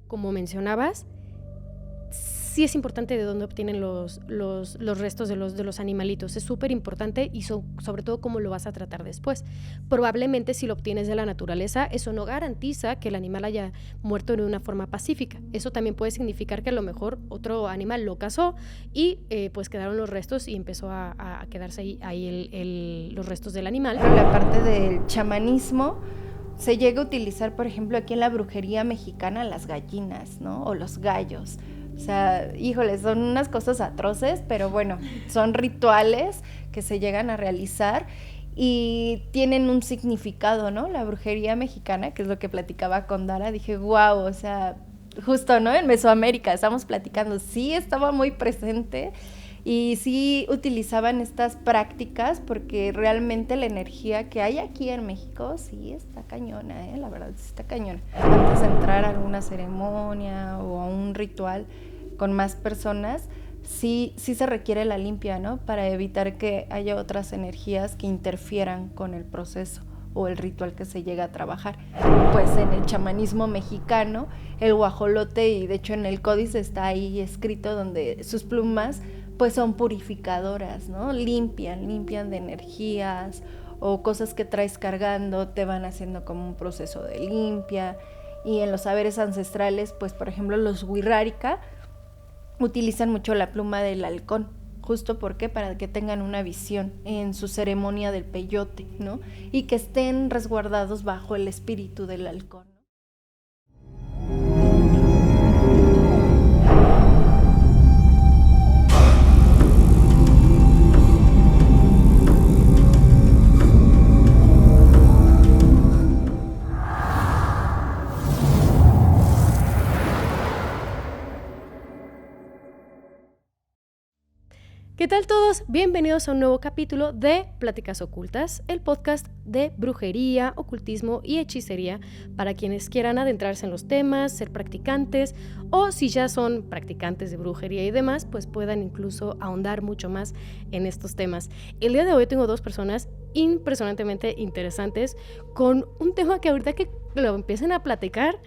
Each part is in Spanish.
Como mencionabas, sí es importante de dónde obtienen los restos de los animalitos. Es súper importante y sobre todo cómo lo vas a tratar después. Probablemente si lo obtienes de la naturaleza, eso no garantiza que el animal haya muerto de una forma pacífica. Eso también puede significar que a lo mejor otro animal lo cazó y pues quedaron los restos y empezó a quedarse ahí los restos del animal. La parte del chamanismo se llega a utilizar, por ejemplo, aquí en la brujería mexicana, las gallinas, ¿no? O los gallos. O sea, híjole, son unas cosas atroces, pero bueno, son rituales que se llegan a realizar y tienen un significado, ¿no? La brujería mexicana, que es lo que platicaba con Dara, dije, wow, o sea, justo, ¿no? En Mesoamérica estamos platicando, sí estaba muy presente y sí utilizaban estas prácticas porque realmente la energía que hay aquí en México sí está cañona, la verdad sí está cañona. Antes de entrar a alguna ceremonia o a un ritual con más personas, sí se requiere la limpia, ¿no? Para evitar que haya otras energías que interfieran con el proceso o el ritual que se llega a trabajar. Pues en el chamanismo mexicano, el guajolote, y de hecho en el códice está ahí escrito donde sus plumas pues son purificadoras, ¿no? Limpian de energías o cosas que traes cargando, te van haciendo como un proceso de limpia. Y en los saberes ancestrales, pues por ejemplo los wixárika utilizan mucho la pluma del halcón, justo porque para que tengan una visión en su ceremonia del peyote, ¿no? Y que estén resguardados bajo el espíritu del halcón. ¿Qué tal todos? Bienvenidos a un nuevo capítulo de Pláticas Ocultas, el podcast de brujería, ocultismo y hechicería para quienes quieran adentrarse en los temas, ser practicantes o si ya son practicantes de brujería y demás, pues puedan incluso ahondar mucho más en estos temas. El día de hoy tengo dos personas impresionantemente interesantes con un tema que ahorita que lo empiecen a platicar,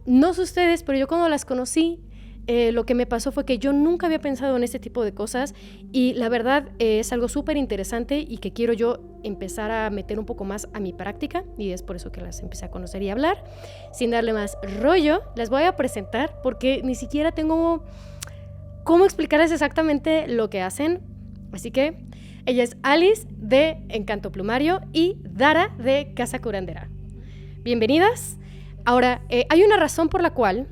no sé ustedes, pero yo cuando las conocí, lo que me pasó fue que yo nunca había pensado en este tipo de cosas y la verdad es algo súper interesante y que quiero yo empezar a meter un poco más a mi práctica y es por eso que las empecé a conocer y a hablar. Sin darle más rollo, las voy a presentar porque ni siquiera tengo cómo explicarles exactamente lo que hacen. Así que ella es Alice de Encanto Plumario y Dara de Casa Curandera. Bienvenidas. Ahora, hay una razón por la cual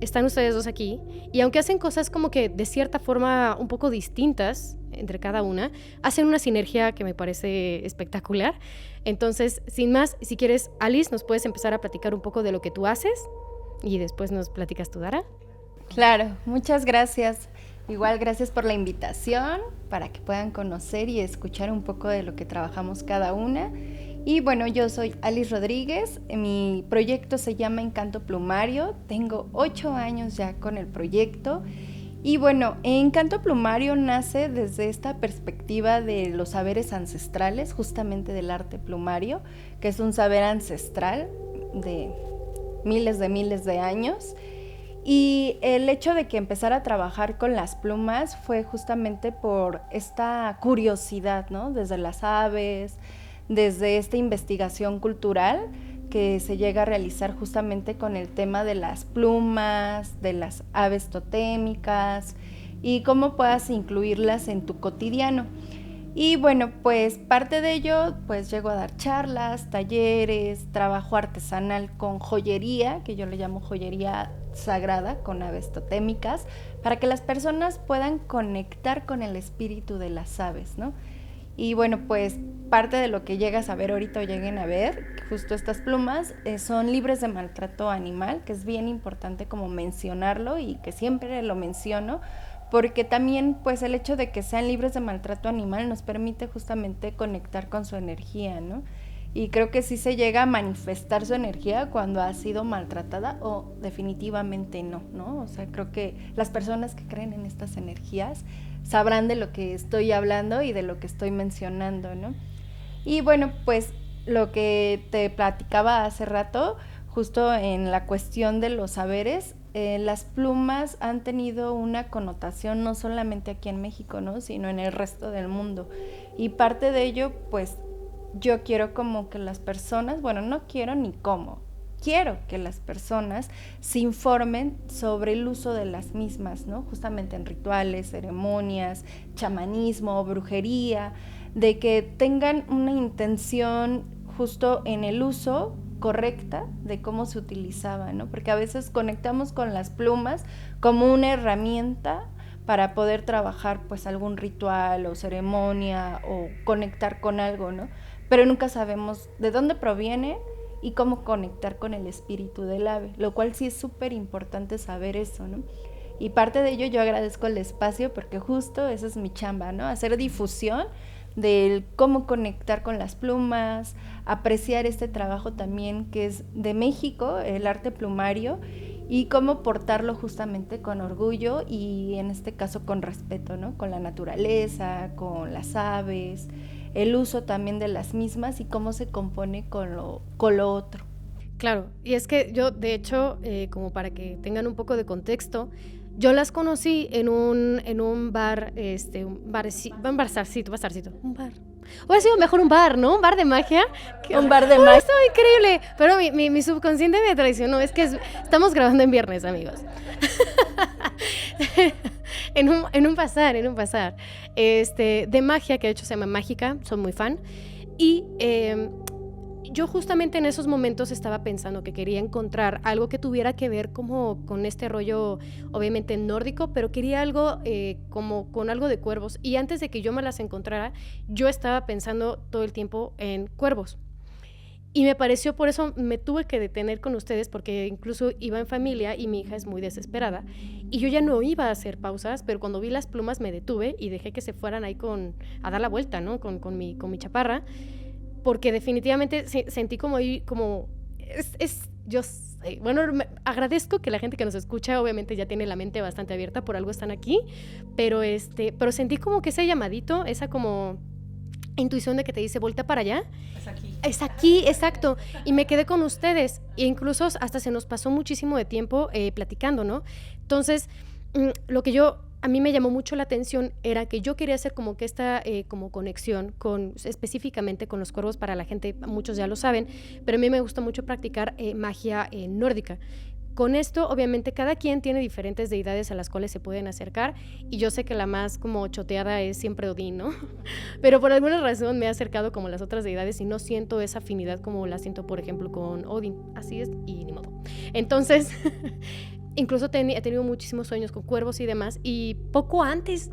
están ustedes dos aquí, y aunque hacen cosas como que de cierta forma un poco distintas entre cada una, hacen una sinergia que me parece espectacular. Entonces, sin más, si quieres, Alice, nos puedes empezar a platicar un poco de lo que tú haces y después nos platicas tú, Dara. Claro, muchas gracias. Igual gracias por la invitación para que puedan conocer y escuchar un poco de lo que trabajamos cada una. Y bueno, yo soy Alice Rodríguez, mi proyecto se llama Encanto Plumario, tengo 8 años ya con el proyecto y bueno, Encanto Plumario nace desde esta perspectiva de los saberes ancestrales, justamente del arte plumario, que es un saber ancestral de miles de años. Y el hecho de que empezara a trabajar con las plumas fue justamente por esta curiosidad, ¿no? Desde las aves, desde esta investigación cultural que se llega a realizar justamente con el tema de las plumas, de las aves totémicas y cómo puedas incluirlas en tu cotidiano. Y bueno, pues parte de ello, pues llego a dar charlas, talleres, trabajo artesanal con joyería, que yo le llamo joyería sagrada, con aves totémicas, para que las personas puedan conectar con el espíritu de las aves, ¿no? Y bueno, pues parte de lo que llegas a ver ahorita o lleguen a ver, justo estas plumas, son libres de maltrato animal, que es bien importante como mencionarlo y que siempre lo menciono, porque también pues el hecho de que sean libres de maltrato animal nos permite justamente conectar con su energía, ¿no? Y creo que sí se llega a manifestar su energía cuando ha sido maltratada o definitivamente no, ¿no? O sea, creo que las personas que creen en estas energías sabrán de lo que estoy hablando y de lo que estoy mencionando, ¿no? Y bueno, pues lo que te platicaba hace rato, justo en la cuestión de los saberes, las plumas han tenido una connotación no solamente aquí en México, ¿no? Sino en el resto del mundo. Y parte de ello, pues, yo quiero como que las personas, bueno, no quiero ni cómo, quiero que las personas se informen sobre el uso de las mismas, ¿no? Justamente en rituales, ceremonias, chamanismo, brujería, de que tengan una intención justo en el uso correcta de cómo se utilizaba, ¿no? Porque a veces conectamos con las plumas como una herramienta para poder trabajar pues algún ritual o ceremonia o conectar con algo, ¿no? Pero nunca sabemos de dónde proviene y cómo conectar con el espíritu del ave, lo cual sí es súper importante saber eso, ¿no? Y parte de ello yo agradezco el espacio porque justo esa es mi chamba, ¿no? Hacer difusión del cómo conectar con las plumas, apreciar este trabajo también que es de México, el arte plumario, y cómo portarlo justamente con orgullo y en este caso con respeto, ¿no? Con la naturaleza, con las aves, el uso también de las mismas y cómo se compone con lo otro. Claro, y es que yo, de hecho, como para que tengan un poco de contexto, yo las conocí en un bar, un bazarcito. Hubiera sido mejor un bar, ¿no? Un bar de magia. Un bar de magia. Estaba increíble. Pero mi subconsciente me traicionó. Es que estamos grabando en viernes, amigos. en un bazar. De magia, que de hecho se llama Mágica. Soy muy fan. Y yo justamente en esos momentos estaba pensando que quería encontrar algo que tuviera que ver como con este rollo, obviamente nórdico, pero quería algo como con algo de cuervos. Y antes de que yo me las encontrara, yo estaba pensando todo el tiempo en cuervos. Y me pareció, por eso me tuve que detener con ustedes, porque incluso iba en familia y mi hija es muy desesperada. Y yo ya no iba a hacer pausas, pero cuando vi las plumas me detuve y dejé que se fueran ahí a dar la vuelta, ¿no? Con mi chaparra. Porque definitivamente sentí como agradezco que la gente que nos escucha obviamente ya tiene la mente bastante abierta, por algo están aquí, pero sentí como que ese llamadito, esa como intuición de que te dice voltea para allá, es aquí, exacto, y me quedé con ustedes, e incluso hasta se nos pasó muchísimo de tiempo platicando, ¿no? Entonces, lo que a mí me llamó mucho la atención era que yo quería hacer como que esta como conexión específicamente con los cuervos. Para la gente, muchos ya lo saben, pero a mí me gusta mucho practicar magia nórdica. Con esto, obviamente, cada quien tiene diferentes deidades a las cuales se pueden acercar, y yo sé que la más como choteada es siempre Odín, ¿no? Pero por alguna razón me he acercado como las otras deidades y no siento esa afinidad como la siento, por ejemplo, con Odín. Así es, y ni modo. Entonces... Incluso he tenido muchísimos sueños con cuervos y demás, y poco antes,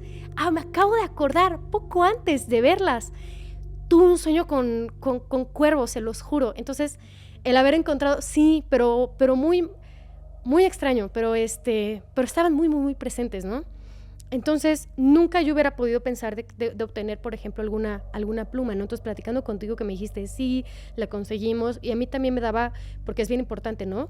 me acabo de acordar, poco antes de verlas, tuve un sueño con cuervos, se los juro. Entonces, el haber encontrado, sí, pero muy, muy extraño, pero estaban muy, muy, muy presentes, ¿no? Entonces, nunca yo hubiera podido pensar de obtener, por ejemplo, alguna pluma, ¿no? Entonces, platicando contigo que me dijiste, sí, la conseguimos, y a mí también me daba, porque es bien importante, ¿no?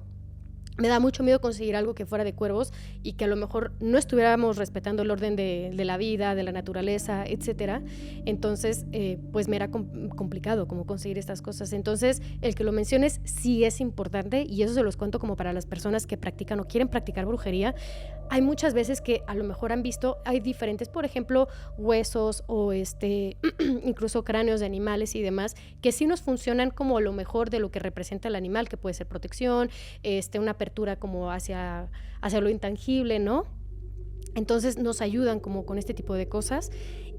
Me da mucho miedo conseguir algo que fuera de cuervos y que a lo mejor no estuviéramos respetando el orden de la vida, de la naturaleza, etcétera. Entonces, pues me era complicado como conseguir estas cosas. Entonces, el que lo menciones sí es importante, y eso se los cuento como para las personas que practican o quieren practicar brujería. Hay muchas veces que a lo mejor han visto, hay diferentes, por ejemplo, huesos o incluso cráneos de animales y demás, que sí nos funcionan como lo mejor de lo que representa el animal, que puede ser protección, una apertura como hacia lo intangible, ¿no? Entonces nos ayudan como con este tipo de cosas,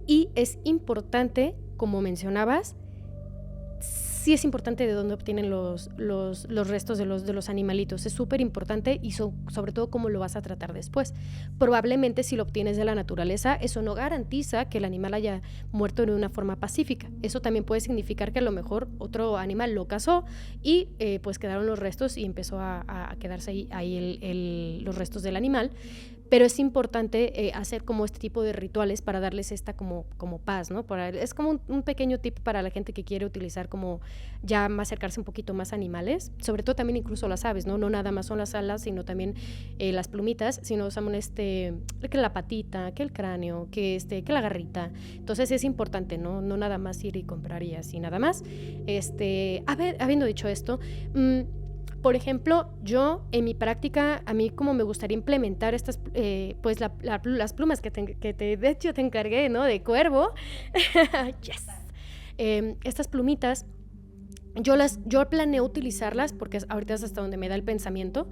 y es importante, como mencionabas, sí es importante de dónde obtienen los restos de los animalitos. Es súper importante, y sobre todo cómo lo vas a tratar después. Probablemente si lo obtienes de la naturaleza, eso no garantiza que el animal haya muerto de una forma pacífica. Eso también puede significar que a lo mejor otro animal lo cazó y pues quedaron los restos y empezó a quedarse ahí los restos del animal. Pero es importante hacer como este tipo de rituales para darles esta como paz, ¿no? Es como un pequeño tip para la gente que quiere utilizar como ya más acercarse un poquito más a animales, sobre todo también incluso las aves, ¿no? No nada más son las alas, sino también las plumitas, sino usamos que la patita, que el cráneo, que la garrita. Entonces es importante, ¿no? No nada más ir y comprar y así nada más. Habiendo dicho esto, Por ejemplo, yo en mi práctica, a mí como me gustaría implementar estas, pues las plumas que de hecho te encargué, ¿no? De cuervo. Yes. Estas plumitas, yo planeo utilizarlas porque ahorita es hasta donde me da el pensamiento,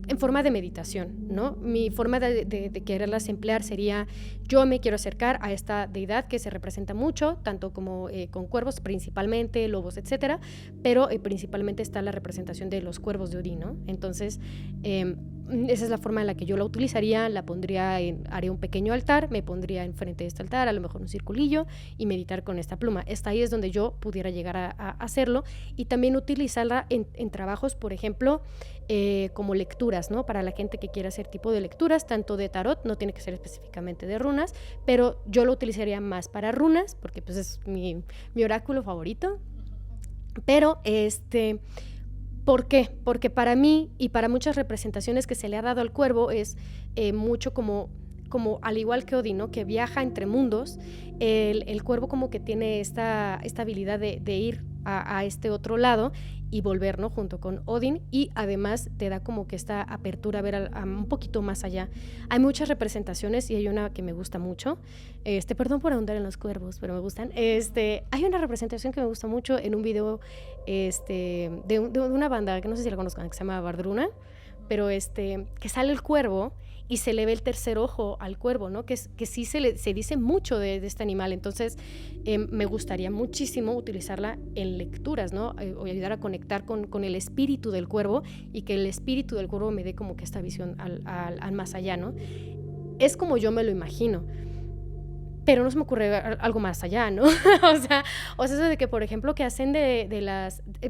en forma de meditación, ¿no? Mi forma de quererlas emplear sería, yo me quiero acercar a esta deidad que se representa mucho, tanto como con cuervos, principalmente lobos, etcétera, pero principalmente está la representación de los cuervos de Odín, ¿no? Entonces, esa es la forma en la que yo la utilizaría, la pondría, haré un pequeño altar, me pondría enfrente de este altar, a lo mejor un circulillo, y meditar con esta pluma. Ahí es donde yo pudiera llegar a hacerlo, y también utilizarla en trabajos, por ejemplo, como lecturas, ¿no? Para la gente que quiera hacer tipo de lecturas, tanto de tarot, no tiene que ser específicamente de runas, pero yo lo utilizaría más para runas, porque pues es mi oráculo favorito. Pero ¿por qué? Porque para mí y para muchas representaciones que se le ha dado al cuervo es mucho como al igual que Odín, ¿no? Que viaja entre mundos, el cuervo como que tiene esta habilidad de ir a este otro lado y volver, ¿no? Junto con Odín, y además te da como que esta apertura a ver un poquito más allá. Hay muchas representaciones y hay una que me gusta mucho, perdón por ahondar en los cuervos, pero me gustan. Hay una representación que me gusta mucho en un video de una banda que no sé si la conozcan, que se llama Bardruna, pero que sale el cuervo y se le ve el tercer ojo al cuervo, ¿no? Que sí se dice mucho de este animal. Entonces me gustaría muchísimo utilizarla en lecturas, ¿no? O ayudar a conectar con el espíritu del cuervo, y que el espíritu del cuervo me dé como que esta visión al más allá, ¿no? Es como yo me lo imagino, pero no se me ocurre algo más allá, ¿no? o sea, eso de que, por ejemplo, que hacen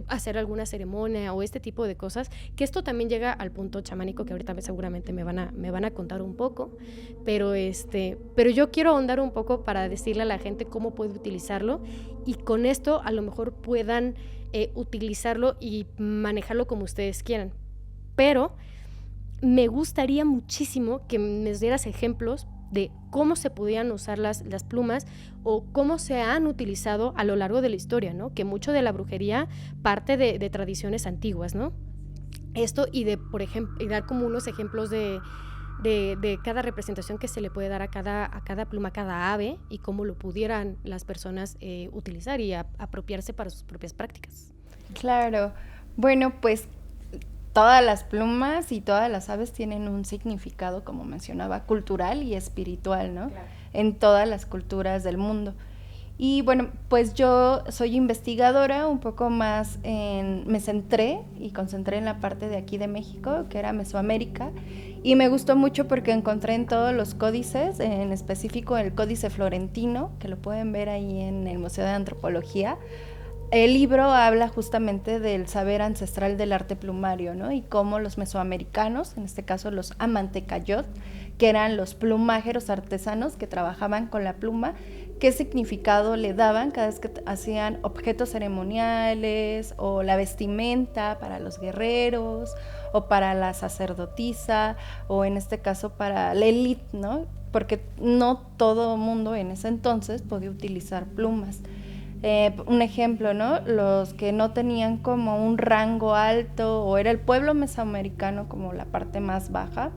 hacer alguna ceremonia o este tipo de cosas, que esto también llega al punto chamánico, que ahorita seguramente me van a contar un poco, pero yo quiero ahondar un poco para decirle a la gente cómo puede utilizarlo, y con esto a lo mejor puedan utilizarlo y manejarlo como ustedes quieran. Pero me gustaría muchísimo que me dieras ejemplos de cómo se podían usar las plumas, o cómo se han utilizado a lo largo de la historia, ¿no? Que mucho de la brujería parte de tradiciones antiguas, ¿no? Esto, y por ejemplo, y dar como unos ejemplos de cada representación que se le puede dar a cada pluma, a cada ave, y cómo lo pudieran las personas utilizar y apropiarse para sus propias prácticas. Claro. Bueno, pues todas las plumas y todas las aves tienen un significado, como mencionaba, cultural y espiritual, ¿no? Claro. En todas las culturas del mundo. Y bueno, pues yo soy investigadora, un poco más me centré y concentré en la parte de aquí de México, que era Mesoamérica, y me gustó mucho porque encontré en todos los códices, en específico el Códice Florentino, que lo pueden ver ahí en el Museo de Antropología. El libro habla justamente del saber ancestral del arte plumario, ¿no? Y cómo los mesoamericanos, en este caso los amantecayot, que eran los plumajeros artesanos que trabajaban con la pluma, qué significado le daban cada vez que hacían objetos ceremoniales, o la vestimenta para los guerreros, o para la sacerdotisa, o en este caso para la élite, ¿no? Porque no todo mundo en ese entonces podía utilizar plumas. Un ejemplo, ¿no? Los que no tenían como un rango alto, o era el pueblo mesoamericano como la parte más baja,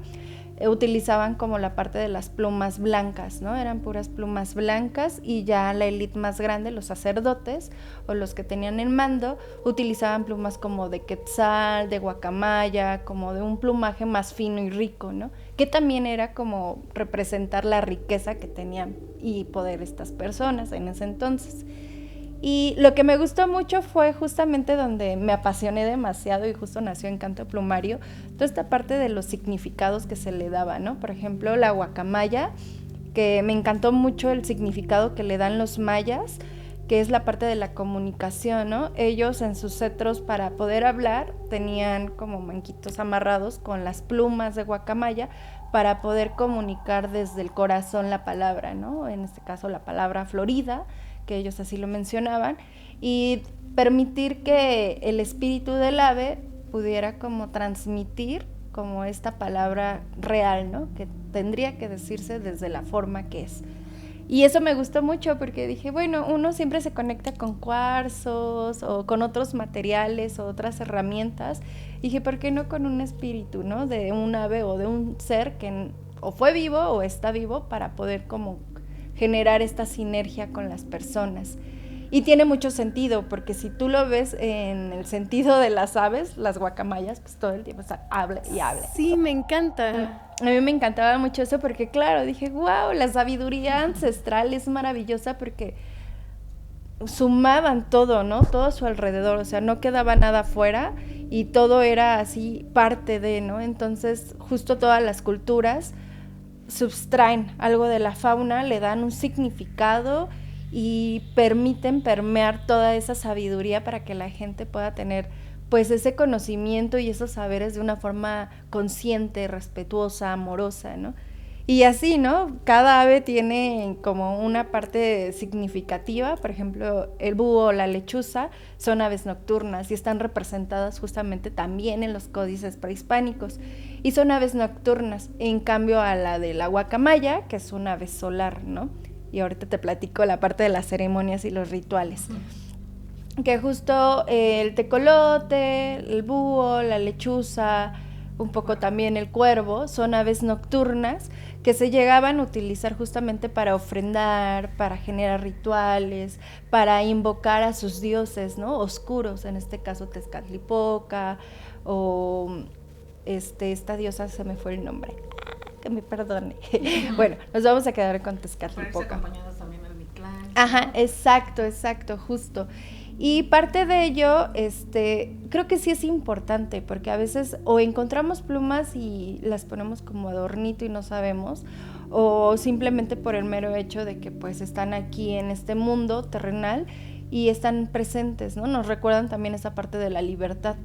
utilizaban como la parte de las plumas blancas, ¿no? Eran puras plumas blancas, y ya la élite más grande, los sacerdotes o los que tenían el mando, utilizaban plumas como de quetzal, de guacamaya, como de un plumaje más fino y rico, ¿no? Que también era como representar la riqueza que tenían y poder estas personas en ese entonces. Y lo que me gustó mucho fue justamente donde me apasioné demasiado, y justo nació Encanto Plumario, toda esta parte de los significados que se le daba, ¿no? Por ejemplo, la guacamaya, que me encantó mucho el significado que le dan los mayas, que es la parte de la comunicación, ¿no? Ellos en sus cetros, para poder hablar, tenían como manquitos amarrados con las plumas de guacamaya para poder comunicar desde el corazón la palabra, ¿no? En este caso la palabra florida, que ellos así lo mencionaban, y permitir que el espíritu del ave pudiera como transmitir como esta palabra real, ¿no? Que tendría que decirse desde la forma que es. Y eso me gustó mucho porque dije, bueno, uno siempre se conecta con cuarzos o con otros materiales o otras herramientas. Y dije, ¿por qué no con un espíritu, ¿no? De un ave o de un ser que o fue vivo o está vivo para poder como generar esta sinergia con las personas. Y tiene mucho sentido, porque si tú lo ves en el sentido de las aves, las guacamayas, pues todo el tiempo están habla y habla. Sí, me encanta. A mí me encantaba mucho eso porque, claro, dije, wow, la sabiduría ancestral es maravillosa porque sumaban todo, ¿no? Todo a su alrededor, o sea, no quedaba nada fuera y todo era así parte de, ¿no? Entonces, justo todas las culturas subtraen algo de la fauna, le dan un significado y permiten permear toda esa sabiduría para que la gente pueda tener pues ese conocimiento y esos saberes de una forma consciente, respetuosa, amorosa, ¿no? Y así, ¿no? Cada ave tiene como una parte significativa, por ejemplo, el búho o la lechuza son aves nocturnas y están representadas justamente también en los códices prehispánicos y son aves nocturnas, en cambio a la de la guacamaya, que es una ave solar, ¿no? Y ahorita te platico la parte de las ceremonias y los rituales. Que justo el tecolote, el búho, la lechuza, un poco también el cuervo, son aves nocturnas que se llegaban a utilizar justamente para ofrendar, para generar rituales, para invocar a sus dioses, ¿no? Oscuros, en este caso Tezcatlipoca, o esta diosa, se me fue el nombre, que me perdone. Bueno, nos vamos a quedar con Tezcatlipoca. Acompañados también al Mictlán. Ajá, exacto, justo. Y parte de ello, creo que sí es importante, porque a veces o encontramos plumas y las ponemos como adornito y no sabemos, o simplemente por el mero hecho de que pues están aquí en este mundo terrenal y están presentes, ¿no? Nos recuerdan también esa parte de la libertad.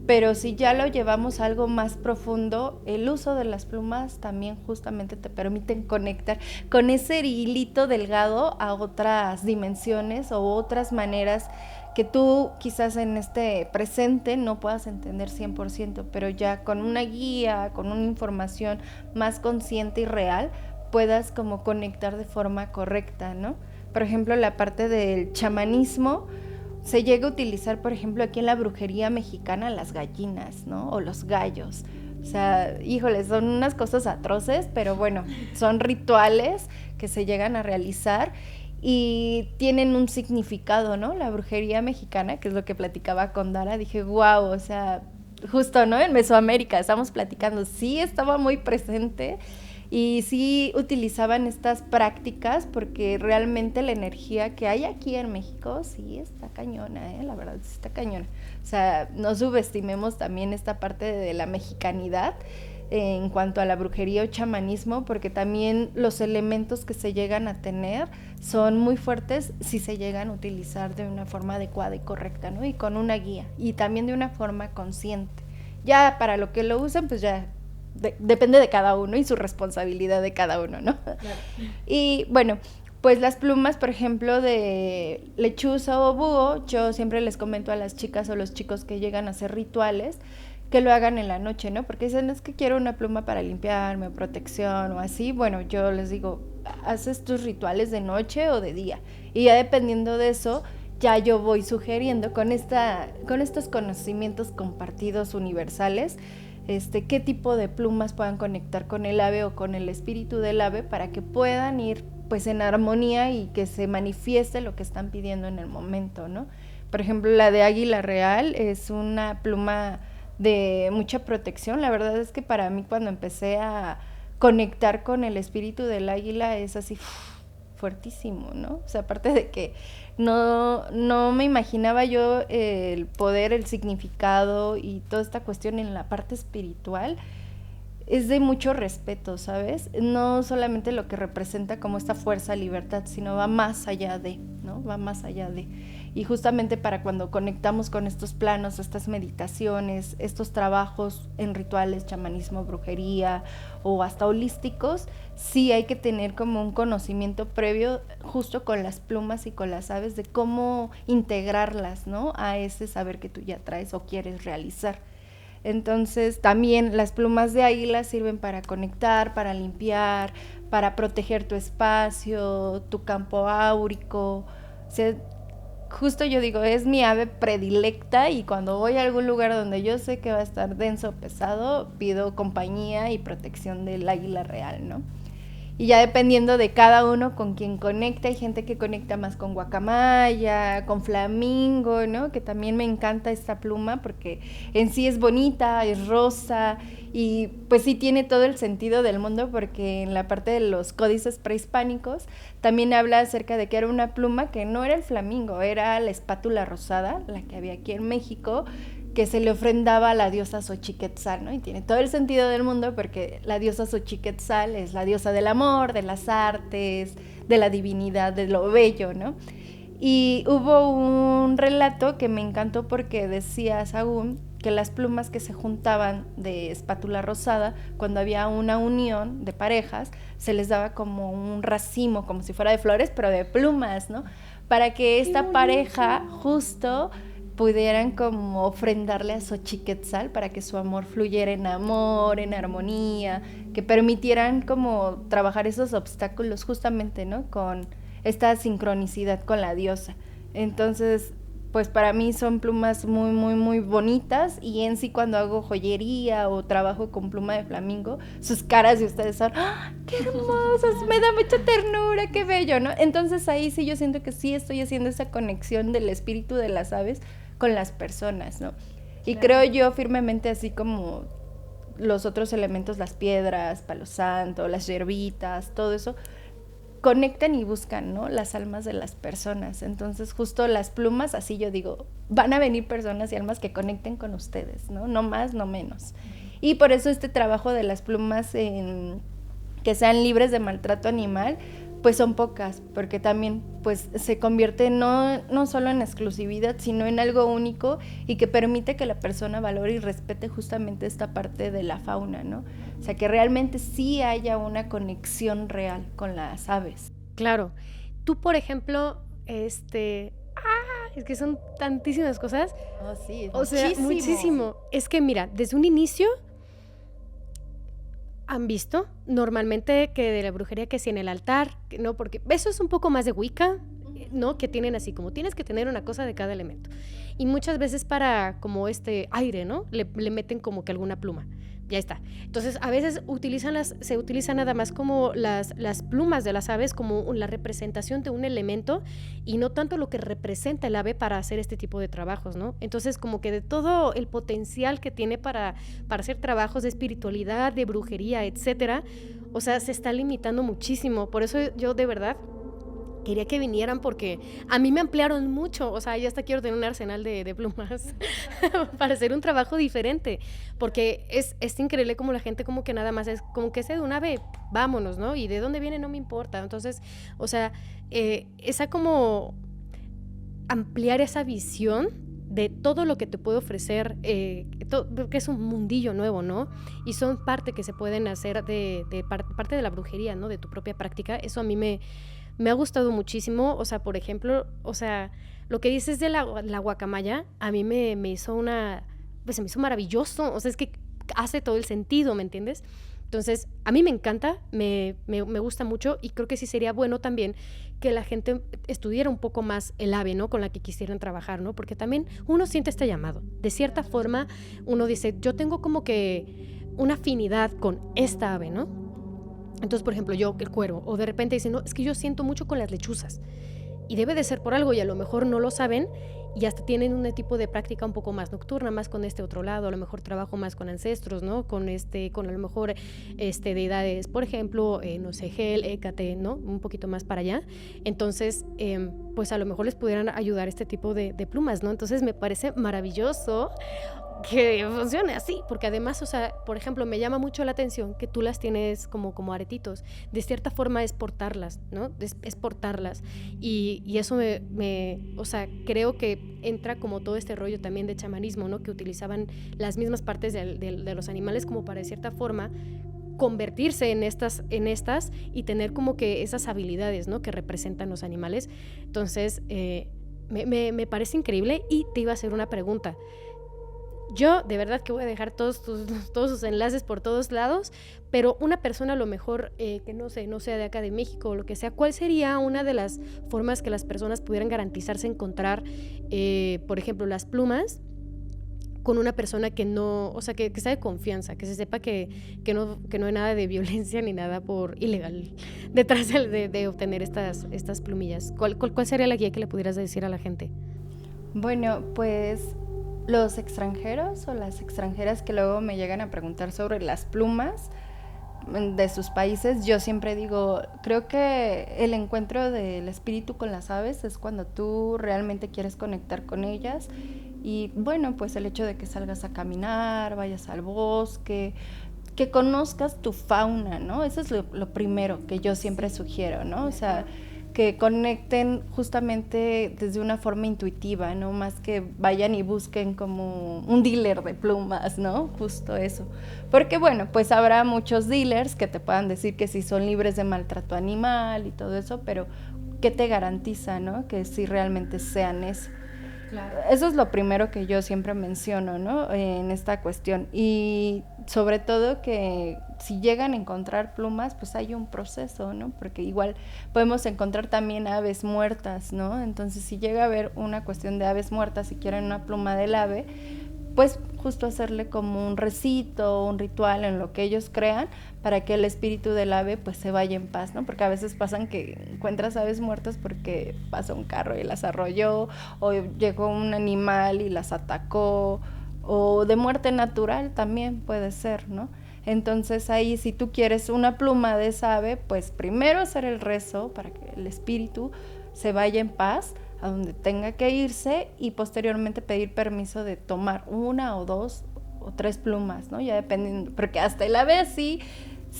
Pero si ya lo llevamos a algo más profundo, el uso de las plumas también justamente te permiten conectar con ese hilito delgado a otras dimensiones o otras maneras que tú quizás en este presente no puedas entender 100%, pero ya con una guía, con una información más consciente y real, puedas como conectar de forma correcta, ¿no? Por ejemplo, la parte del chamanismo, se llega a utilizar, por ejemplo, aquí en la brujería mexicana, las gallinas, ¿no? O los gallos. O sea, híjole, son unas cosas atroces, pero bueno, son rituales que se llegan a realizar y tienen un significado, ¿no? La brujería mexicana, que es lo que platicaba con Dara, dije, wow, o sea, justo, ¿no? En Mesoamérica estamos platicando, sí estaba muy presente. Y sí utilizaban estas prácticas porque realmente la energía que hay aquí en México sí está cañona, la verdad sí está cañona. O sea, no subestimemos también esta parte de la mexicanidad en cuanto a la brujería o chamanismo, porque también los elementos que se llegan a tener son muy fuertes si se llegan a utilizar de una forma adecuada y correcta, ¿no? Y con una guía y también de una forma consciente. Ya para lo que lo usen, pues ya depende de cada uno y su responsabilidad de cada uno, ¿no? Claro. Y bueno, pues las plumas, por ejemplo, de lechuza o búho, yo siempre les comento a las chicas o los chicos que llegan a hacer rituales que lo hagan en la noche, ¿no? Porque dicen, es que quiero una pluma para limpiarme, protección o así. Bueno, yo les digo, haces tus rituales de noche o de día. Y ya dependiendo de eso, ya yo voy sugiriendo con estos conocimientos compartidos universales, qué tipo de plumas puedan conectar con el ave o con el espíritu del ave para que puedan ir pues en armonía y que se manifieste lo que están pidiendo en el momento, ¿no? Por ejemplo, la de águila real es una pluma de mucha protección. La verdad es que para mí cuando empecé a conectar con el espíritu del águila es así fuertísimo, ¿no? O sea, aparte de que no me imaginaba yo el poder, el significado y toda esta cuestión en la parte espiritual, es de mucho respeto, ¿sabes? No solamente lo que representa como esta fuerza, libertad, sino va más allá de, ¿no? Va más allá de. Y justamente para cuando conectamos con estos planos, estas meditaciones, estos trabajos en rituales, chamanismo, brujería o hasta holísticos, sí hay que tener como un conocimiento previo justo con las plumas y con las aves de cómo integrarlas, ¿no? A ese saber que tú ya traes o quieres realizar. Entonces también las plumas de águila sirven para conectar, para limpiar, para proteger tu espacio, tu campo áurico. O sea, justo yo digo, es mi ave predilecta y cuando voy a algún lugar donde yo sé que va a estar denso o pesado, pido compañía y protección del águila real, ¿no? Y ya dependiendo de cada uno con quien conecta, hay gente que conecta más con guacamaya, con flamingo, ¿no? Que también me encanta esta pluma porque en sí es bonita, es rosa y pues sí tiene todo el sentido del mundo porque en la parte de los códices prehispánicos también habla acerca de que era una pluma que no era el flamingo, era la espátula rosada, la que había aquí en México, que se le ofrendaba a la diosa Xochiquetzal, ¿no? Y tiene todo el sentido del mundo porque la diosa Xochiquetzal es la diosa del amor, de las artes, de la divinidad, de lo bello, ¿no? Y hubo un relato que me encantó porque decía Sahagún que las plumas que se juntaban de espátula rosada, cuando había una unión de parejas, se les daba como un racimo, como si fuera de flores, pero de plumas, ¿no? Para que esta pareja justo pudieran como ofrendarle a Xochiquetzal para que su amor fluyera en amor, en armonía, que permitieran como trabajar esos obstáculos justamente, ¿no? Con esta sincronicidad con la diosa. Entonces, pues para mí son plumas muy, muy, muy bonitas y en sí cuando hago joyería o trabajo con pluma de flamingo, sus caras de ustedes son, ¡ah, qué hermosas! Me da mucha ternura, qué bello, ¿no? Entonces ahí sí yo siento que sí estoy haciendo esa conexión del espíritu de las aves con las personas, ¿no? Y claro, creo yo firmemente así como los otros elementos, las piedras, palo santo, las hierbitas, todo eso, conectan y buscan, ¿no? Las almas de las personas. Entonces justo las plumas, así yo digo, van a venir personas y almas que conecten con ustedes, ¿no? No más, no menos. Y por eso este trabajo de las plumas que sean libres de maltrato animal, pues son pocas, porque también pues se convierte no solo en exclusividad, sino en algo único y que permite que la persona valore y respete justamente esta parte de la fauna, ¿no? O sea, que realmente sí haya una conexión real con las aves. Claro. Tú, por ejemplo, es que son tantísimas cosas. Oh, sí, o sea, muchísimo. Es que mira, desde un inicio han visto normalmente que de la brujería que si en el altar, ¿no? Porque eso es un poco más de Wicca, ¿no? Que tienen así como tienes que tener una cosa de cada elemento. Y muchas veces para como aire, ¿no? Le meten como que alguna pluma. Ya está. Entonces, a veces se utilizan nada más como las plumas de las aves como la representación de un elemento y no tanto lo que representa el ave para hacer este tipo de trabajos, ¿no? Entonces, como que de todo el potencial que tiene para hacer trabajos de espiritualidad, de brujería, etcétera, o sea, se está limitando muchísimo. Por eso yo de verdad quería que vinieran porque a mí me ampliaron mucho, o sea, ya hasta quiero tener un arsenal de plumas para hacer un trabajo diferente, porque es increíble como la gente como que nada más es como que de una ave, vámonos, ¿no? Y de dónde viene no me importa, entonces, o sea, esa como ampliar esa visión de todo lo que te puede ofrecer, que es un mundillo nuevo, ¿no? Y son parte que se pueden hacer de parte de la brujería, ¿no? De tu propia práctica, eso a mí me ha gustado muchísimo, o sea, por ejemplo, o sea, lo que dices de la guacamaya, a mí me hizo pues se me hizo maravilloso, o sea, es que hace todo el sentido, ¿me entiendes? Entonces, a mí me encanta, me gusta mucho y creo que sí sería bueno también que la gente estudiara un poco más el ave, ¿no? Con la que quisieran trabajar, ¿no? Porque también uno siente este llamado. De cierta forma, uno dice, yo tengo como que una afinidad con esta ave, ¿no? Entonces, por ejemplo, yo, el cuervo, o de repente dicen, no, es que yo siento mucho con las lechuzas. Y debe de ser por algo, y a lo mejor no lo saben, y hasta tienen un tipo de práctica un poco más nocturna, más con este otro lado, a lo mejor trabajo más con ancestros, ¿no? Con a lo mejor deidades, por ejemplo, no sé, Hel, Hécate, ¿no? Un poquito más para allá. Entonces, pues a lo mejor les pudieran ayudar este tipo de plumas, ¿no? Entonces me parece maravilloso que funcione así, porque además, o sea, por ejemplo, me llama mucho la atención que tú las tienes como aretitos, de cierta forma es portarlas, ¿no? Es portarlas, y eso o sea, creo que entra como todo este rollo también de chamanismo, ¿no? Que utilizaban las mismas partes de los animales como para de cierta forma convertirse en estas y tener como que esas habilidades, ¿no? Que representan los animales. Entonces, me parece increíble y te iba a hacer una pregunta. Yo de verdad que voy a dejar todos sus enlaces por todos lados, pero una persona a lo mejor que no sea de acá de México o lo que sea, ¿cuál sería una de las formas que las personas pudieran garantizarse encontrar, por ejemplo, las plumas con una persona que no, o sea, que sea de confianza, que se sepa que no hay nada de violencia ni nada por ilegal detrás de obtener estas plumillas? ¿Cuál sería la guía que le pudieras decir a la gente? Bueno, pues los extranjeros o las extranjeras que luego me llegan a preguntar sobre las plumas de sus países, yo siempre digo, creo que el encuentro del espíritu con las aves es cuando tú realmente quieres conectar con ellas. Y bueno, pues el hecho de que salgas a caminar, vayas al bosque, que conozcas tu fauna, ¿no? Eso es lo primero que yo siempre sugiero, ¿no? O sea, que conecten justamente desde una forma intuitiva, ¿no? Más que vayan y busquen como un dealer de plumas, ¿no? Justo eso. Porque bueno, pues habrá muchos dealers que te puedan decir que sí son libres de maltrato animal y todo eso, pero ¿qué te garantiza, no? Que sí realmente sean eso. Claro. Eso es lo primero que yo siempre menciono, ¿no? En esta cuestión. Y sobre todo que si llegan a encontrar plumas, pues hay un proceso, ¿no? Porque igual podemos encontrar también aves muertas, ¿no? Entonces, si llega a haber una cuestión de aves muertas y quieren una pluma del ave, pues justo hacerle como un recito, un ritual en lo que ellos crean para que el espíritu del ave pues se vaya en paz, ¿no? Porque a veces pasan que encuentras aves muertas porque pasó un carro y las arrolló, o llegó un animal y las atacó, o de muerte natural también puede ser, ¿no? Entonces ahí si tú quieres una pluma de esa ave, pues primero hacer el rezo para que el espíritu se vaya en paz a donde tenga que irse y posteriormente pedir permiso de tomar 1 o 2 o 3 plumas, ¿no? Ya dependiendo, porque hasta el ave sí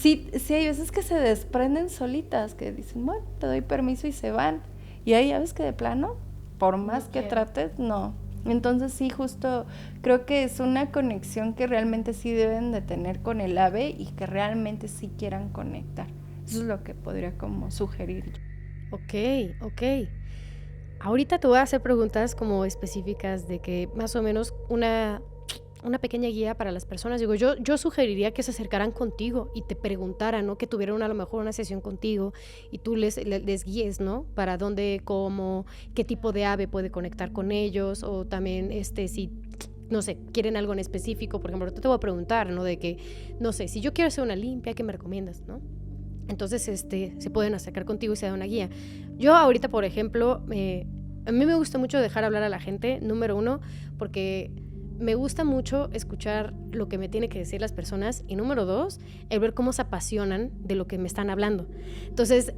hay veces que se desprenden solitas, que dicen, bueno, te doy permiso y se van. Y hay aves que de plano, por más que trates, no. Entonces sí, justo creo que es una conexión que realmente sí deben de tener con el ave y que realmente sí quieran conectar. Eso es lo que podría como sugerir. Ok. Ahorita te voy a hacer preguntas como específicas de que más o menos una pequeña guía para las personas. Digo, yo sugeriría que se acercaran contigo y te preguntaran, ¿no? Que tuvieran a lo mejor una sesión contigo y tú les guíes, ¿no? Para dónde, cómo, qué tipo de ave puede conectar con ellos, o también si no sé, quieren algo en específico. Por ejemplo, te voy a preguntar, ¿no? De que, no sé, si yo quiero hacer una limpia, ¿qué me recomiendas, no? Entonces, se pueden acercar contigo y se da una guía. Yo ahorita, por ejemplo, a mí me gusta mucho dejar hablar a la gente, número 1, porque me gusta mucho escuchar lo que me tienen que decir las personas, y número 2, el ver cómo se apasionan de lo que me están hablando. Entonces,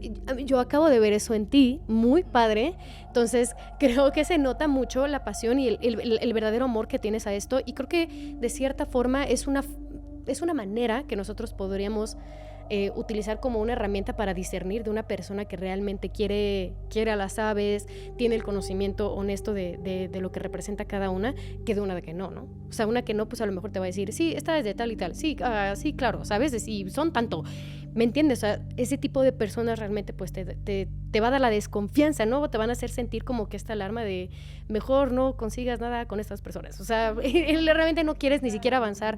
yo acabo de ver eso en ti, muy padre. Entonces, creo que se nota mucho la pasión y el verdadero amor que tienes a esto, y creo que de cierta forma es una manera que nosotros podríamos utilizar como una herramienta para discernir de una persona que realmente quiere a las aves, tiene el conocimiento honesto de lo que representa cada una, que de una de que no. O sea, una que no, pues a lo mejor te va a decir, sí, esta es de tal y tal, sí, sí, claro, ¿sabes? Y son tanto, ¿me entiendes? O sea, ese tipo de personas realmente pues te va a dar la desconfianza, ¿no? Te van a hacer sentir como que esta alarma de mejor no consigas nada con estas personas. O sea, realmente no quieres ni siquiera avanzar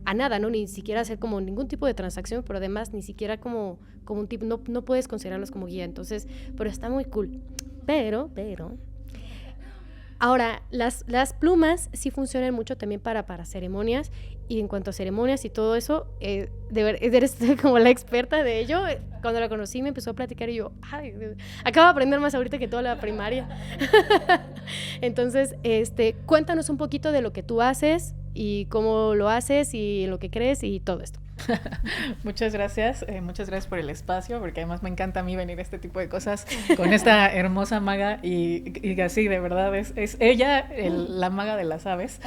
a nada, ¿no? Ni siquiera hacer como ningún tipo de transacción, pero además ni siquiera como un tipo, no puedes considerarlos como guía. Entonces, pero está muy cool. Pero ahora, las plumas sí funcionan mucho también para ceremonias, y en cuanto a ceremonias y todo eso, eres como la experta de ello. Cuando la conocí me empezó a platicar y yo, ay, acabo de aprender más ahorita que toda la primaria. Entonces, cuéntanos un poquito de lo que tú haces y cómo lo haces y lo que crees y todo esto. Muchas gracias por el espacio, porque además me encanta a mí venir a este tipo de cosas con esta hermosa maga y así, de verdad, es ella la maga de las aves,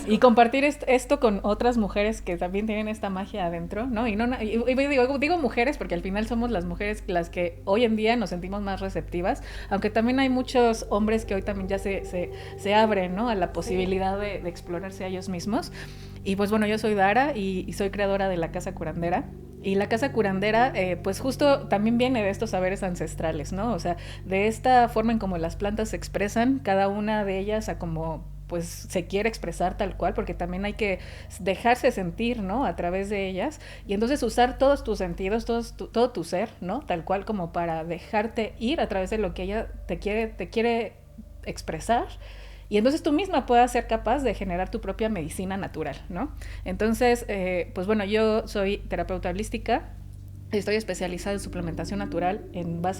y compartir esto con otras mujeres que también tienen esta magia adentro, ¿no? Y digo mujeres porque al final somos las mujeres las que hoy en día nos sentimos más receptivas, aunque también hay muchos hombres que hoy también ya se abren, ¿no? A la posibilidad de explorarse a ellos mismos. Y pues bueno, yo soy Dara y soy creadora de la Casa Curandera. Y la Casa Curandera, pues justo también viene de estos saberes ancestrales, ¿no? O sea, de esta forma en cómo las plantas se expresan, cada una de ellas a como pues se quiere expresar tal cual, porque también hay que dejarse sentir, ¿no? A través de ellas, y entonces usar todos tus sentidos, todo tu ser, ¿no? Tal cual, como para dejarte ir a través de lo que ella te quiere expresar, y entonces tú misma puedas ser capaz de generar tu propia medicina natural, ¿no? Entonces, pues bueno, yo soy terapeuta holística. Estoy especializada en suplementación natural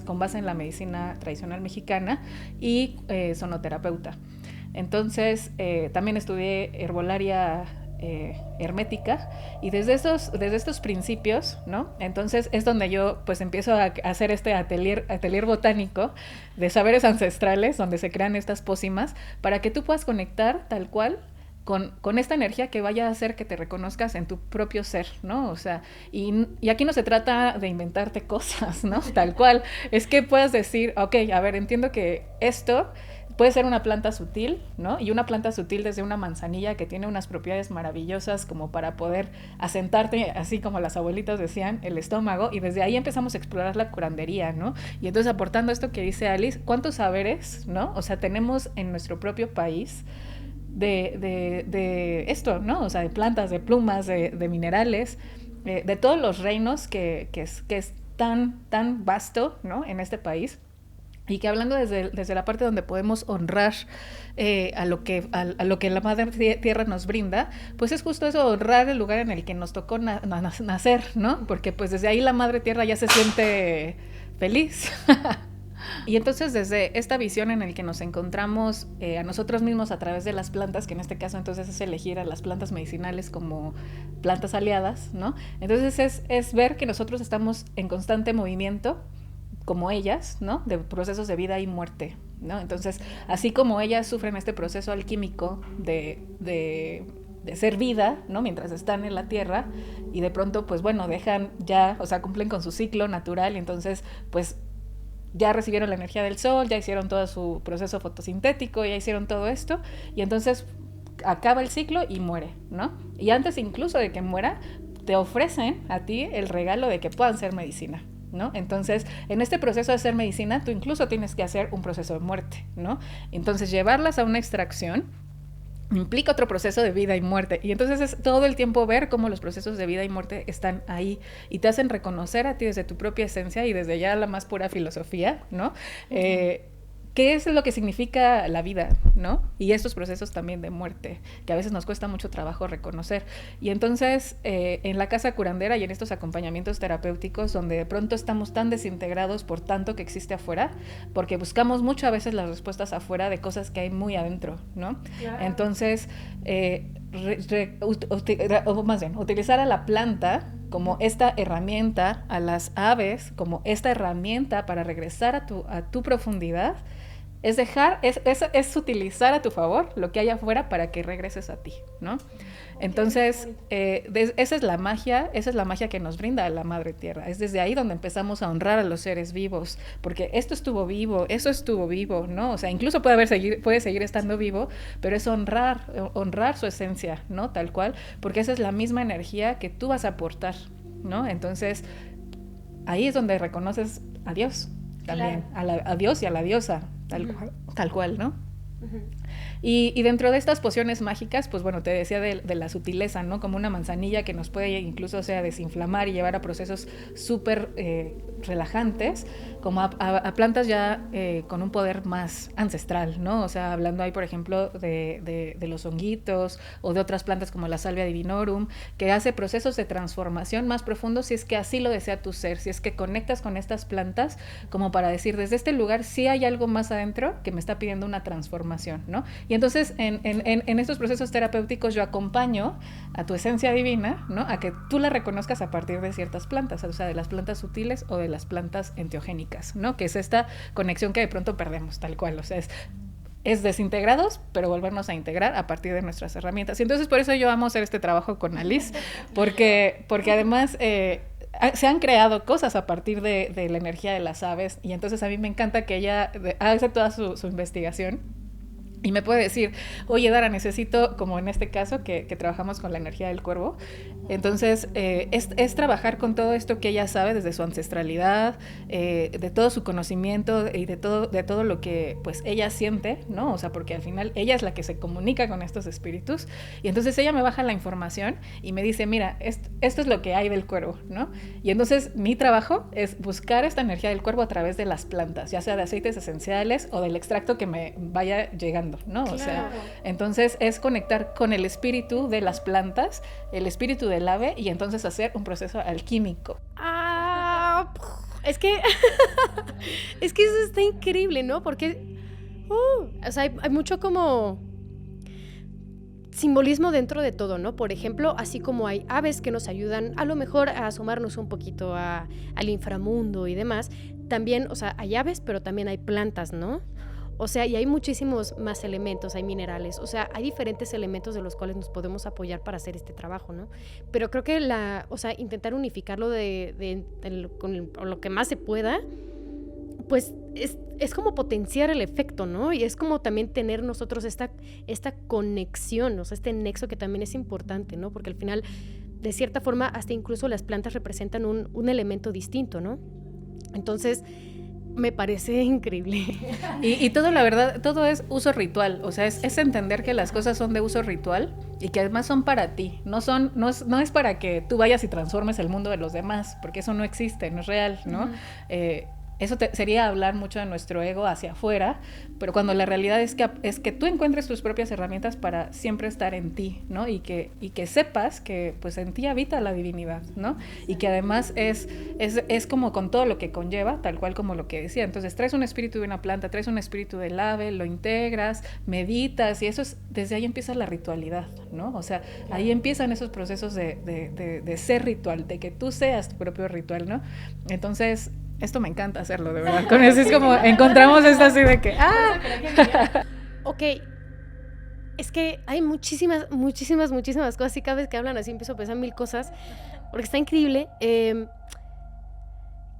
con base en la medicina tradicional mexicana y sonoterapeuta. Entonces, también estudié herbolaria hermética, y desde estos principios, ¿no? Entonces es donde yo pues empiezo a hacer este atelier botánico de saberes ancestrales, donde se crean estas pócimas para que tú puedas conectar tal cual con esta energía que vaya a hacer que te reconozcas en tu propio ser, ¿no? O sea, y aquí no se trata de inventarte cosas, ¿no? Tal cual, es que puedas decir, ok, a ver, entiendo que esto puede ser una planta sutil, ¿no? Y una planta sutil desde una manzanilla que tiene unas propiedades maravillosas como para poder asentarte, así como las abuelitas decían, el estómago, y desde ahí empezamos a explorar la curandería, ¿no? Y entonces, aportando esto que dice Alice, ¿cuántos saberes, ¿no? O sea, tenemos en nuestro propio país de esto, ¿no? O sea, de plantas, de plumas, de minerales, de todos los reinos que es tan vasto, ¿no? En este país. Y que hablando desde la parte donde podemos honrar a lo que la Madre Tierra nos brinda, pues es justo eso, honrar el lugar en el que nos tocó nacer, ¿no? Porque pues desde ahí la Madre Tierra ya se siente feliz. Y entonces desde esta visión en el que nos encontramos a nosotros mismos a través de las plantas, que en este caso entonces es elegir a las plantas medicinales como plantas aliadas, ¿no? Entonces es ver que nosotros estamos en constante movimiento, como ellas, ¿no? De procesos de vida y muerte, ¿no? Entonces, así como ellas sufren este proceso alquímico de ser vida, ¿no? Mientras están en la tierra, y de pronto, pues bueno, dejan ya, o sea, cumplen con su ciclo natural, y entonces, pues ya recibieron la energía del sol, ya hicieron todo su proceso fotosintético, ya hicieron todo esto, y entonces acaba el ciclo y muere, ¿no? Y antes incluso de que muera, te ofrecen a ti el regalo de que puedan ser medicina, ¿no? Entonces, en este proceso de hacer medicina, tú incluso tienes que hacer un proceso de muerte, ¿no? Entonces, llevarlas a una extracción implica otro proceso de vida y muerte, y entonces es todo el tiempo ver cómo los procesos de vida y muerte están ahí y te hacen reconocer a ti desde tu propia esencia y desde ya la más pura filosofía, ¿no? ¿Qué es lo que significa la vida, ¿no? Y estos procesos también de muerte, que a veces nos cuesta mucho trabajo reconocer. Y entonces, en la casa curandera y en estos acompañamientos terapéuticos, donde de pronto estamos tan desintegrados por tanto que existe afuera, porque buscamos mucho a veces las respuestas afuera de cosas que hay muy adentro, ¿no? Claro. Entonces, más bien, utilizar a la planta como esta herramienta, a las aves como esta herramienta para regresar a tu profundidad, es utilizar a tu favor lo que hay afuera para que regreses a ti, ¿no? Entonces, esa es la magia que nos brinda la Madre Tierra. Es desde ahí donde empezamos a honrar a los seres vivos, porque esto estuvo vivo, eso estuvo vivo, ¿no? O sea, incluso puede seguir estando vivo, pero es honrar su esencia, ¿no? Tal cual, porque esa es la misma energía que tú vas a aportar, ¿no? Entonces, ahí es donde reconoces a Dios también, claro. A Dios y a la diosa, tal cual, ¿no? Uh-huh. Y dentro de estas pociones mágicas, pues bueno, te decía de la sutileza, ¿no? Como una manzanilla que nos puede incluso, o sea, desinflamar y llevar a procesos súper relajantes, como a plantas ya con un poder más ancestral, ¿no? O sea, hablando ahí, por ejemplo, de los honguitos o de otras plantas como la Salvia divinorum, que hace procesos de transformación más profundos si es que así lo desea tu ser, si es que conectas con estas plantas como para decir, desde este lugar sí hay algo más adentro que me está pidiendo una transformación, ¿no? Y entonces en estos procesos terapéuticos yo acompaño a tu esencia divina, ¿no? A que tú la reconozcas a partir de ciertas plantas, o sea, de las plantas sutiles o de las plantas enteogénicas, ¿no? Que es esta conexión que de pronto perdemos, tal cual, o sea, es desintegrados, pero volvernos a integrar a partir de nuestras herramientas. Y entonces por eso yo amo hacer este trabajo con Alice, porque además se han creado cosas a partir de la energía de las aves, y entonces a mí me encanta que ella hace toda su investigación Y me puede decir, oye, Dara, necesito, como en este caso, que trabajamos con la energía del cuervo. Entonces, es trabajar con todo esto que ella sabe desde su ancestralidad, de todo su conocimiento y de todo lo que pues ella siente, ¿no? O sea, porque al final ella es la que se comunica con estos espíritus. Y entonces ella me baja la información y me dice, mira, esto es lo que hay del cuervo, ¿no? Y entonces mi trabajo es buscar esta energía del cuervo a través de las plantas, ya sea de aceites esenciales o del extracto que me vaya llegando, ¿no? Claro. O sea, entonces es conectar con el espíritu de las plantas, el espíritu del ave, y entonces hacer un proceso alquímico. Es que es que eso está increíble, ¿no? Porque o sea, hay mucho como simbolismo dentro de todo, ¿no? Por ejemplo, así como hay aves que nos ayudan a lo mejor a asomarnos un poquito al inframundo y demás, también, o sea, hay aves, pero también hay plantas, ¿no? O sea, y hay muchísimos más elementos, hay minerales, o sea, hay diferentes elementos de los cuales nos podemos apoyar para hacer este trabajo, ¿no? Pero creo que o sea, intentar unificarlo con lo que más se pueda, pues es como potenciar el efecto, ¿no? Y es como también tener nosotros esta conexión, o sea, este nexo que también es importante, ¿no? Porque al final, de cierta forma, hasta incluso las plantas representan un elemento distinto, ¿no? Entonces, me parece increíble. Y todo, la verdad, todo es uso ritual. O sea, es entender que las cosas son de uso ritual y que además son para ti. No es para que tú vayas y transformes el mundo de los demás, porque eso no existe, no es real, ¿no? Eso sería hablar mucho de nuestro ego hacia afuera, pero cuando la realidad es que tú encuentres tus propias herramientas para siempre estar en ti, ¿no? Y que sepas que pues en ti habita la divinidad, ¿no? Y que además es como con todo lo que conlleva, tal cual como lo que decía. Entonces traes un espíritu de una planta, traes un espíritu del ave, lo integras, meditas, y desde ahí empieza la ritualidad, ¿no? O sea, ahí empiezan esos procesos de ser ritual, de que tú seas tu propio ritual, ¿no? Entonces, esto me encanta hacerlo, de verdad. Con eso es como encontramos esto así de que Ok, es que hay muchísimas cosas y cada vez que hablan así empiezo a pensar mil cosas porque está increíble.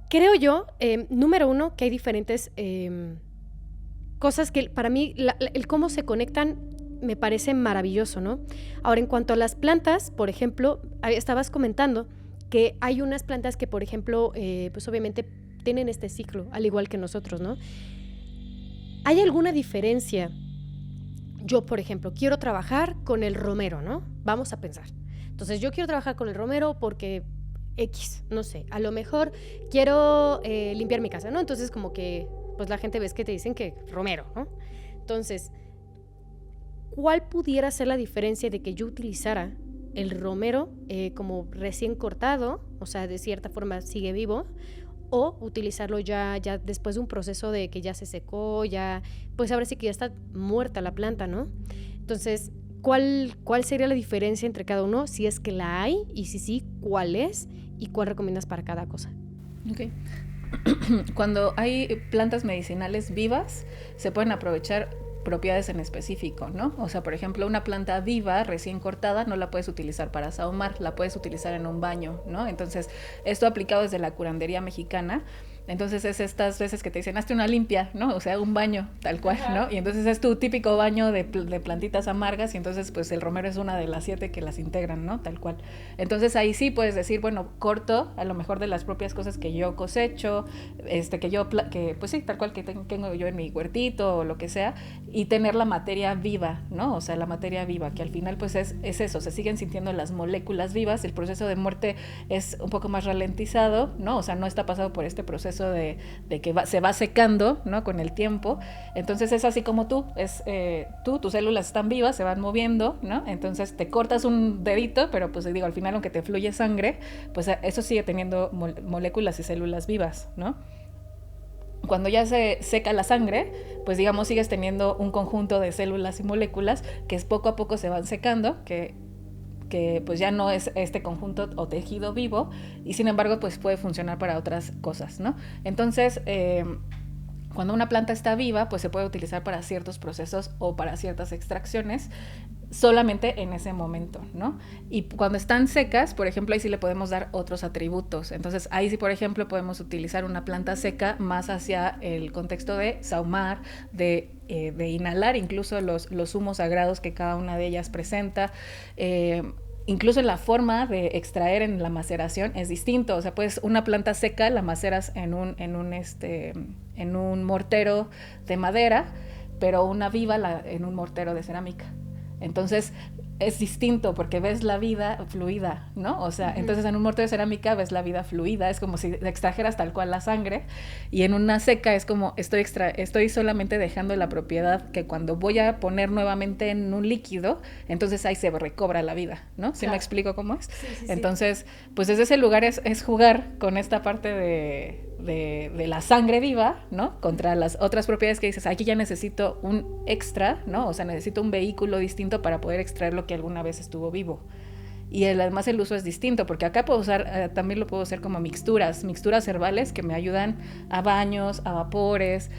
Creo yo, número uno, que hay diferentes cosas que para mí el cómo se conectan me parece maravilloso, ¿no? Ahora, en cuanto a las plantas, por ejemplo, estabas comentando que hay unas plantas que, por ejemplo, pues obviamente tienen este ciclo, al igual que nosotros, ¿no? ¿Hay alguna diferencia? Yo, por ejemplo, quiero trabajar con el romero, ¿no? Vamos a pensar. Entonces, yo quiero trabajar con el romero porque X, no sé, a lo mejor quiero limpiar mi casa, ¿no? Entonces, como que, pues la gente ves que te dicen que romero, ¿no? Entonces, ¿cuál pudiera ser la diferencia de que yo utilizara el romero como recién cortado, o sea, de cierta forma sigue vivo, o utilizarlo ya después de un proceso de que ya se secó, ya, pues ahora sí que ya está muerta la planta, ¿no? Entonces, ¿cuál sería la diferencia entre cada uno? Si es que la hay, y si sí, ¿cuál es? ¿Y cuál recomiendas para cada cosa? Ok. Cuando hay plantas medicinales vivas, se pueden aprovechar propiedades en específico, ¿no? O sea, por ejemplo, una planta viva, recién cortada, no la puedes utilizar para sahumar, la puedes utilizar en un baño, ¿no? Entonces, esto aplicado desde la curandería mexicana. Entonces es estas veces que te dicen, hazte una limpia, ¿no? O sea, un baño, tal cual, ¿no? Y entonces es tu típico baño de plantitas amargas y entonces pues el romero es una de las 7 que las integran, ¿no? Tal cual. Entonces ahí sí puedes decir, bueno, corto a lo mejor de las propias cosas que yo cosecho, que pues sí, tal cual que tengo yo en mi huertito o lo que sea, y tener la materia viva, ¿no? O sea, la materia viva, que al final pues es eso, se siguen sintiendo las moléculas vivas, el proceso de muerte es un poco más ralentizado, ¿no? O sea, no está pasado por este proceso de que se va secando, ¿no? Con el tiempo. Entonces es así como tus células están vivas, se van moviendo, ¿no? Entonces te cortas un dedito, pero pues digo, al final aunque te fluye sangre, pues eso sigue teniendo moléculas y células vivas, ¿no? Cuando ya se seca la sangre, pues digamos sigues teniendo un conjunto de células y moléculas que poco a poco se van secando, que pues ya no es este conjunto o tejido vivo, y sin embargo pues puede funcionar para otras cosas, ¿no? Entonces, cuando una planta está viva, pues se puede utilizar para ciertos procesos o para ciertas extracciones. solamente en ese momento, ¿no? Y cuando están secas, por ejemplo, ahí sí le podemos dar otros atributos. Entonces, ahí sí, por ejemplo, podemos utilizar una planta seca más hacia el contexto de sahumar, de inhalar incluso los humos sagrados que cada una de ellas presenta. Incluso la forma de extraer en la maceración es distinto. O sea, pues una planta seca la maceras en un mortero de madera, pero una viva en un mortero de cerámica. Entonces es distinto porque ves la vida fluida, ¿no? O sea, entonces en un mortero de cerámica ves la vida fluida, es como si extrajeras tal cual la sangre, y en una seca es como estoy solamente dejando la propiedad que cuando voy a poner nuevamente en un líquido, entonces ahí se recobra la vida, ¿no? ¿Sí me explico cómo es? Sí. Entonces, pues desde ese lugar es jugar con esta parte de la sangre viva, ¿no? Contra las otras propiedades que dices, aquí ya necesito un extra, ¿no? O sea, necesito un vehículo distinto para poder extraer lo que alguna vez estuvo vivo. Y además el uso es distinto, porque acá puedo usar, también lo puedo hacer como mixturas herbales que me ayudan a baños, a vapores,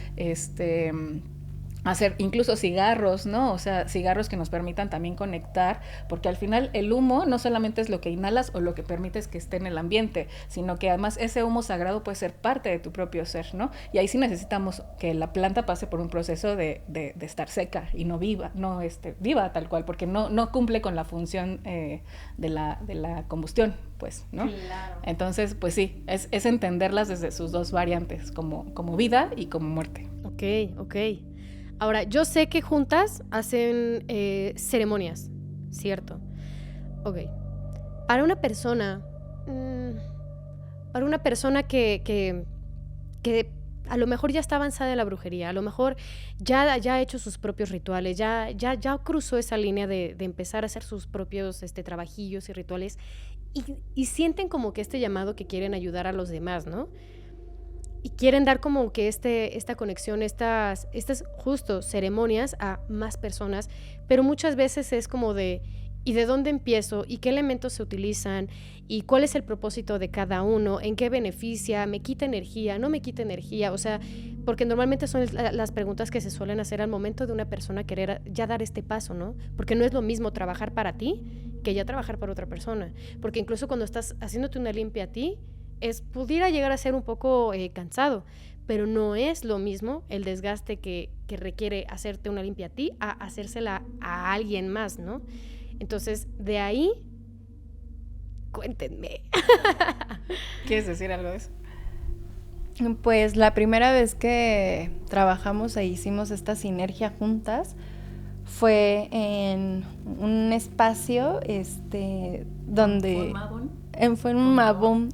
hacer incluso cigarros, ¿no? O sea, cigarros que nos permitan también conectar, porque al final el humo no solamente es lo que inhalas o lo que permites que esté en el ambiente, sino que además ese humo sagrado puede ser parte de tu propio ser, ¿no? Y ahí sí necesitamos que la planta pase por un proceso de estar seca y no viva, viva tal cual, porque no cumple con la función de la combustión, pues, ¿no? Claro. Entonces, pues sí, es entenderlas desde sus dos variantes, como vida y como muerte. Ok. Ahora, yo sé que juntas hacen ceremonias, ¿cierto? Ok. Para una persona que a lo mejor ya está avanzada en la brujería, a lo mejor ya ha hecho sus propios rituales, ya cruzó esa línea de empezar a hacer sus propios trabajillos y rituales, y sienten como que este llamado que quieren ayudar a los demás, ¿no? Y quieren dar como que esta conexión, estas justo ceremonias a más personas, pero muchas veces es como de, ¿y de dónde empiezo? ¿Y qué elementos se utilizan? ¿Y cuál es el propósito de cada uno? ¿En qué beneficia? ¿Me quita energía? ¿No me quita energía? O sea, porque normalmente son las preguntas que se suelen hacer al momento de una persona querer ya dar este paso, ¿no? Porque no es lo mismo trabajar para ti que ya trabajar para otra persona. Porque incluso cuando estás haciéndote una limpia a ti, pudiera llegar a ser un poco cansado, pero no es lo mismo el desgaste que requiere hacerte una limpia a ti a hacérsela a alguien más, ¿no? Entonces, de ahí, cuéntenme. ¿Quieres decir algo de eso? Pues la primera vez que trabajamos e hicimos esta sinergia juntas fue en un espacio donde... Fue en un Mabón,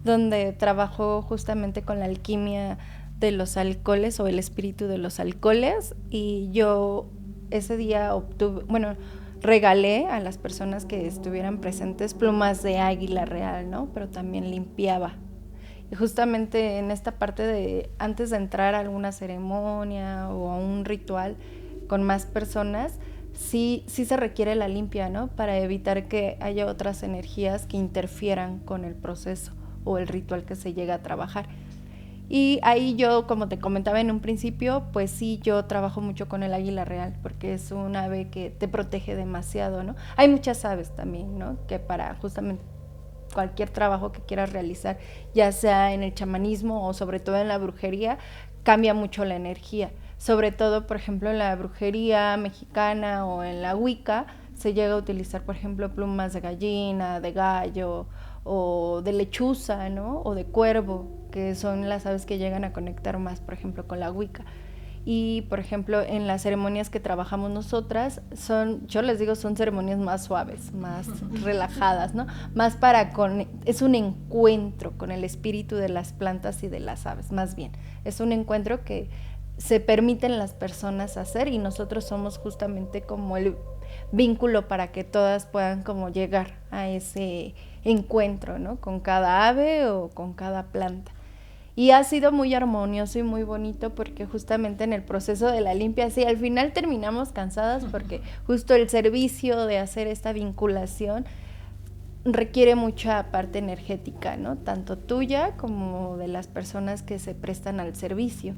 donde trabajó justamente con la alquimia de los alcoholes o el espíritu de los alcoholes, y yo ese día regalé a las personas que estuvieran presentes plumas de águila real, ¿no? Pero también limpiaba. Y justamente en esta parte de antes de entrar a alguna ceremonia o a un ritual con más personas, sí se requiere la limpia, ¿no? Para evitar que haya otras energías que interfieran con el proceso o el ritual que se llega a trabajar. Y ahí yo, como te comentaba en un principio, pues sí, yo trabajo mucho con el águila real, porque es un ave que te protege demasiado, ¿no? Hay muchas aves también, ¿no? Que para justamente cualquier trabajo que quieras realizar, ya sea en el chamanismo o sobre todo en la brujería, cambia mucho la energía. Sobre todo, por ejemplo, en la brujería mexicana o en la Wicca, se llega a utilizar, por ejemplo, plumas de gallina, de gallo o de lechuza, ¿no? O de cuervo, que son las aves que llegan a conectar más, por ejemplo, con la Wicca. Y, por ejemplo, en las ceremonias que trabajamos nosotras, yo les digo, son ceremonias más suaves, más relajadas, ¿no? Más es un encuentro con el espíritu de las plantas y de las aves, más bien. Es un encuentro que se permiten las personas hacer, y nosotros somos justamente como el vínculo para que todas puedan como llegar a ese encuentro, ¿no? Con cada ave o con cada planta. Y ha sido muy armonioso y muy bonito, porque justamente en el proceso de la limpia, sí, al final terminamos cansadas, porque justo el servicio de hacer esta vinculación requiere mucha parte energética, ¿no? Tanto tuya como de las personas que se prestan al servicio.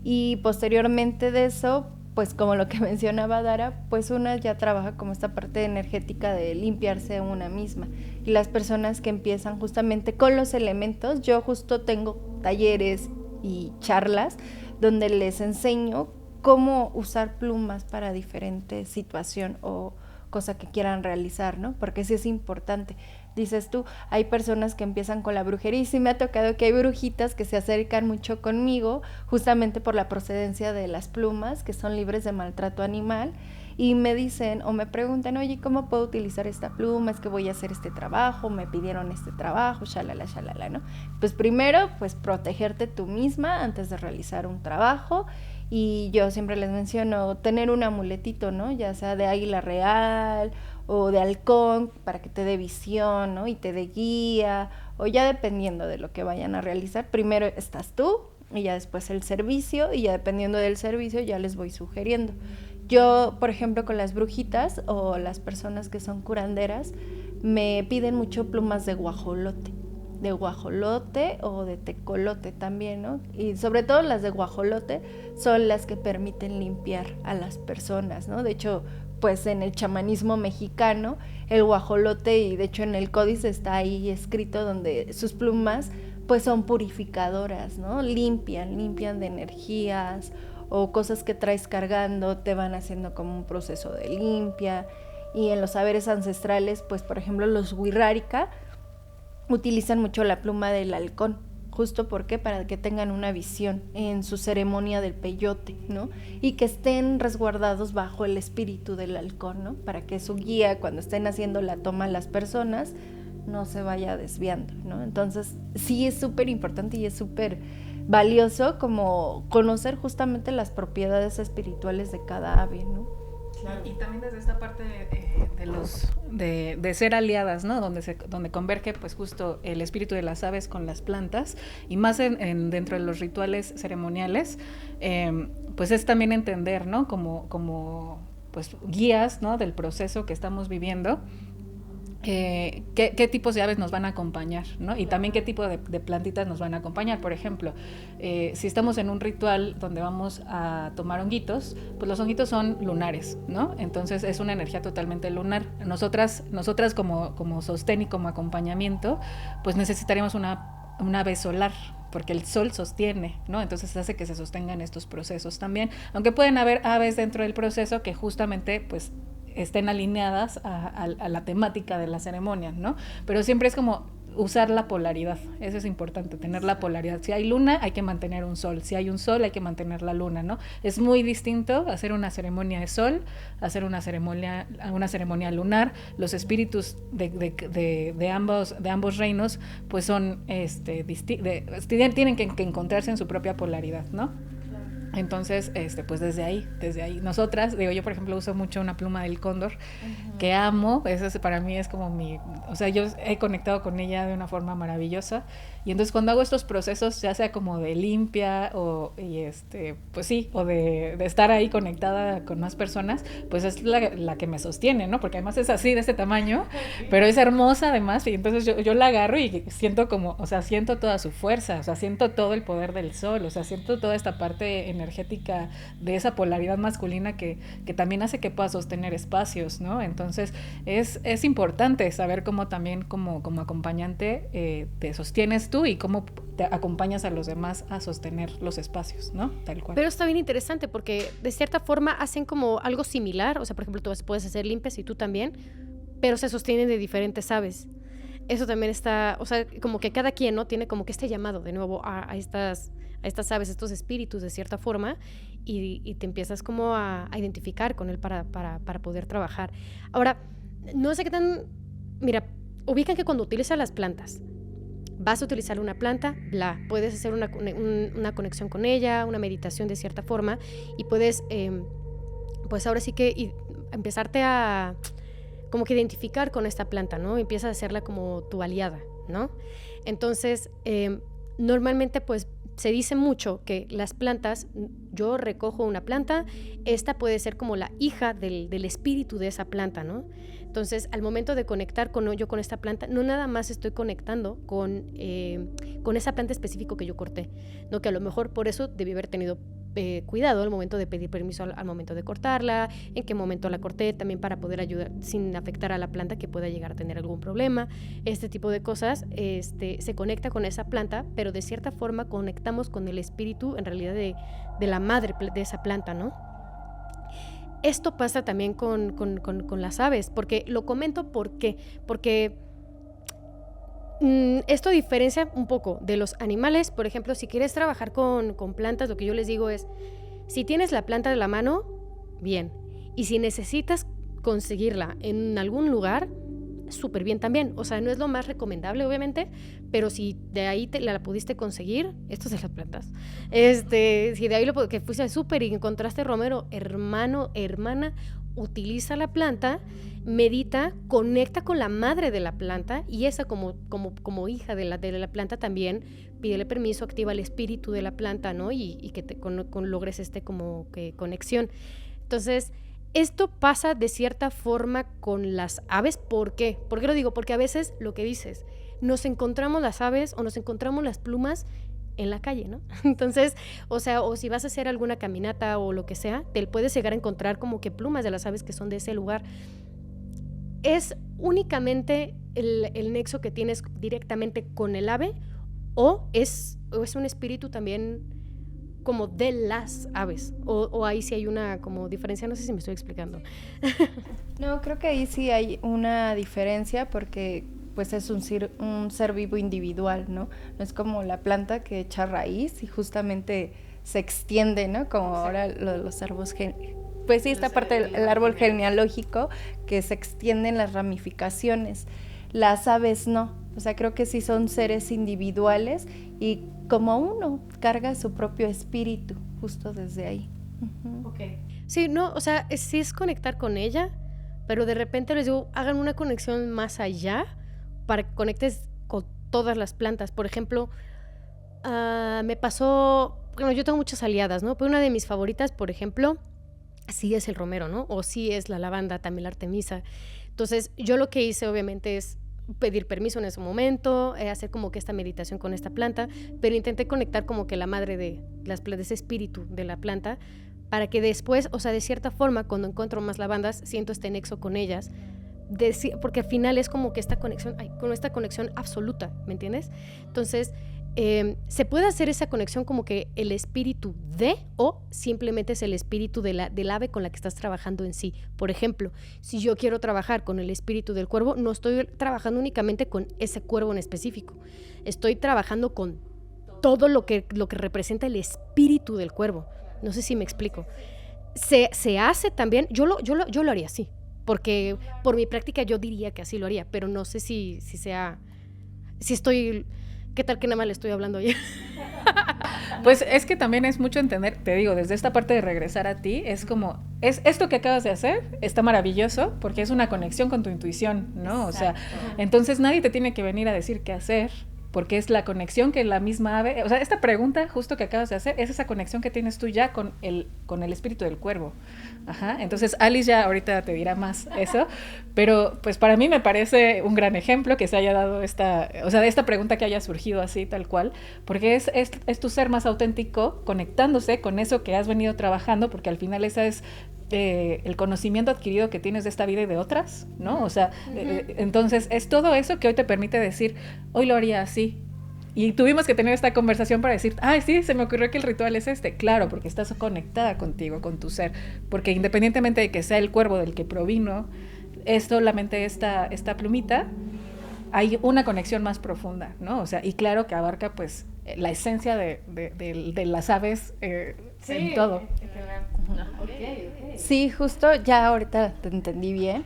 Y posteriormente de eso, pues como lo que mencionaba Dara, pues una ya trabaja como esta parte energética de limpiarse una misma. Y las personas que empiezan justamente con los elementos, yo justo tengo talleres y charlas donde les enseño cómo usar plumas para diferente situación o cosa que quieran realizar, ¿no? Porque sí es importante. Dices tú, hay personas que empiezan con la brujería y sí me ha tocado que hay brujitas que se acercan mucho conmigo justamente por la procedencia de las plumas, que son libres de maltrato animal, y me dicen o me preguntan, oye, ¿cómo puedo utilizar esta pluma? Es que voy a hacer este trabajo, me pidieron este trabajo, shalala, shalala, ¿no? Pues primero, pues protegerte tú misma antes de realizar un trabajo. Y yo siempre les menciono tener un amuletito, ¿no? Ya sea de águila real o de halcón para que te dé visión, ¿no? Y te dé guía, o ya dependiendo de lo que vayan a realizar. Primero estás tú y ya después el servicio, y ya dependiendo del servicio ya les voy sugiriendo. Yo, por ejemplo, con las brujitas o las personas que son curanderas, me piden mucho plumas de guajolote o de tecolote también, ¿no? Y sobre todo las de guajolote son las que permiten limpiar a las personas, ¿no? De hecho, pues en el chamanismo mexicano, el guajolote, y de hecho en el códice está ahí escrito donde sus plumas pues son purificadoras, ¿no? Limpian de energías o cosas que traes cargando, te van haciendo como un proceso de limpia. Y en los saberes ancestrales, pues por ejemplo los wixárika utilizan mucho la pluma del halcón, justo porque para que tengan una visión en su ceremonia del peyote, ¿no? Y que estén resguardados bajo el espíritu del halcón, ¿no? Para que su guía, cuando estén haciendo la toma a las personas, no se vaya desviando, ¿no? Entonces sí es súper importante y es súper valioso como conocer justamente las propiedades espirituales de cada ave, ¿no? Claro. Y también desde esta parte de ser aliadas, ¿no? Donde converge pues justo el espíritu de las aves con las plantas, y más dentro de los rituales ceremoniales, pues es también entender, ¿no? Como pues guías, ¿no? Del proceso que estamos viviendo. ¿Qué tipos de aves nos van a acompañar, ¿no? Y también qué tipo de plantitas nos van a acompañar. Por ejemplo, si estamos en un ritual donde vamos a tomar honguitos, pues los honguitos son lunares, ¿no? Entonces es una energía totalmente lunar. Nosotras como sostén y como acompañamiento, pues necesitaríamos una ave solar, porque el sol sostiene, ¿no? Entonces hace que se sostengan estos procesos también, aunque pueden haber aves dentro del proceso que justamente pues estén alineadas a la temática de la ceremonia, ¿no? Pero siempre es como usar la polaridad, eso es importante, tener la polaridad. Si hay luna, hay que mantener un sol, si hay un sol, hay que mantener la luna, ¿no? Es muy distinto hacer una ceremonia de sol, hacer una ceremonia lunar. Los espíritus de ambos reinos, pues son, tienen que encontrarse en su propia polaridad, ¿no? Entonces, pues desde ahí, nosotras, yo por ejemplo uso mucho una pluma del cóndor, uh-huh, que amo, eso para mí es como yo he conectado con ella de una forma maravillosa, y entonces cuando hago estos procesos, ya sea como de limpia, pues sí, o de estar ahí conectada con más personas, pues es la que me sostiene, ¿no? Porque además es así, de este tamaño, pero es hermosa además, y entonces yo la agarro y siento siento toda su fuerza, siento todo el poder del sol, siento toda esta parte energética de esa polaridad masculina que también hace que pueda sostener espacios, ¿no? Entonces es importante saber cómo también como acompañante te sostienes tú y cómo te acompañas a los demás a sostener los espacios, ¿no? Tal cual. Pero está bien interesante porque de cierta forma hacen como algo similar, por ejemplo, tú puedes hacer limpias y tú también, pero se sostienen de diferentes aves. Eso también está, como que cada quien, ¿no? Tiene como que este llamado de nuevo a estas aves, estos espíritus de cierta forma, y te empiezas como a identificar con él para poder trabajar. Ahora, no sé qué tan... Mira, ubican que cuando utilizas las plantas, vas a utilizar una planta, puedes hacer una conexión con ella, una meditación de cierta forma, y puedes, pues ahora sí que empezarte a como que identificar con esta planta, ¿no? Empiezas a hacerla como tu aliada, ¿no? Entonces, normalmente pues se dice mucho que las plantas, yo recojo una planta, esta puede ser como la hija del espíritu de esa planta, ¿no? Entonces, al momento de conectar con esta planta, no nada más estoy conectando con esa planta específica que yo corté, ¿no? Que a lo mejor por eso debí haber tenido cuidado al momento de pedir permiso al momento de cortarla, en qué momento la corté, también para poder ayudar sin afectar a la planta que pueda llegar a tener algún problema. Este tipo de cosas se conecta con esa planta, pero de cierta forma conectamos con el espíritu en realidad de la madre de esa planta, ¿no? Esto pasa también con las aves, porque lo comento porque esto diferencia un poco de los animales. Por ejemplo, si quieres trabajar con plantas, lo que yo les digo es, si tienes la planta de la mano, bien. Y si necesitas conseguirla en algún lugar, súper bien también. O sea, no es lo más recomendable, obviamente, pero si de ahí la pudiste conseguir, esto es de las plantas. Si de ahí que fuiste al súper y encontraste romero, hermano, hermana, utiliza la planta, medita, conecta con la madre de la planta y esa como hija de la planta también pídele permiso, activa el espíritu de la planta, ¿no? Y que logres como que conexión. Entonces, esto pasa de cierta forma con las aves. ¿Por qué? ¿Por qué lo digo? Porque a veces lo que dices, nos encontramos las aves o nos encontramos las plumas en la calle, ¿no? Entonces, o si vas a hacer alguna caminata o lo que sea, te puedes llegar a encontrar como que plumas de las aves que son de ese lugar. ¿Es únicamente el nexo que tienes directamente con el ave o es un espíritu también como de las aves? O ahí sí hay una como diferencia, no sé si me estoy explicando. No, creo que ahí sí hay una diferencia porque pues es un ser vivo individual, ¿no? No es como la planta que echa raíz y justamente se extiende, ¿no? Como ahora los árboles, pues sí, esta parte del árbol genealógico que se extienden las ramificaciones. Las aves no, o sea, creo que sí son seres individuales y como uno carga su propio espíritu justo desde ahí. Uh-huh. Okay. Sí, no, o sea, sí es conectar con ella, pero de repente les digo, hagan una conexión más allá para que conectes con todas las plantas. Por ejemplo, me pasó, bueno, yo tengo muchas aliadas, ¿no? Pero una de mis favoritas, por ejemplo, sí es el romero, ¿no? O sí es la lavanda, también la artemisa. Entonces, yo lo que hice, obviamente, es pedir permiso en ese momento, hacer como que esta meditación con esta planta, pero intenté conectar como que la madre de ese espíritu de la planta, para que después, o sea, de cierta forma, cuando encuentro más lavandas, siento este nexo con ellas, porque al final es como que esta conexión, con esta conexión absoluta, ¿me entiendes? Entonces, se puede hacer esa conexión como que el espíritu o simplemente es el espíritu del ave con la que estás trabajando en sí. Por ejemplo, si yo quiero trabajar con el espíritu del cuervo, no estoy trabajando únicamente con ese cuervo en específico, estoy trabajando con todo lo que representa el espíritu del cuervo. No sé si me explico. Se hace también, yo lo haría así, porque por mi práctica yo diría que así lo haría, pero no sé si estoy, ¿qué tal que nada más le estoy hablando ya? Pues es que también es mucho entender, te digo, desde esta parte de regresar a ti, es como, esto que acabas de hacer está maravilloso porque es una conexión con tu intuición, ¿no? Exacto. O sea, entonces nadie te tiene que venir a decir qué hacer, porque es la conexión que la misma ave, o sea, esta pregunta justo que acabas de hacer, es esa conexión que tienes tú ya con el espíritu del cuervo. Ajá, entonces Alice ya ahorita te dirá más eso, pero pues para mí me parece un gran ejemplo que se haya dado esta pregunta que haya surgido así tal cual, porque es tu ser más auténtico conectándose con eso que has venido trabajando, porque al final esa es el conocimiento adquirido que tienes de esta vida y de otras, ¿no? O sea, entonces es todo eso que hoy te permite decir, hoy lo haría así. Y tuvimos que tener esta conversación para decir, ay, sí, se me ocurrió que el ritual es este. Claro, porque estás conectada contigo, con tu ser. Porque independientemente de que sea el cuervo del que provino, es solamente esta plumita, hay una conexión más profunda, ¿no? O sea, y claro que abarca, pues, la esencia de las aves sí, en todo. Okay. Sí, justo, ya ahorita te entendí bien.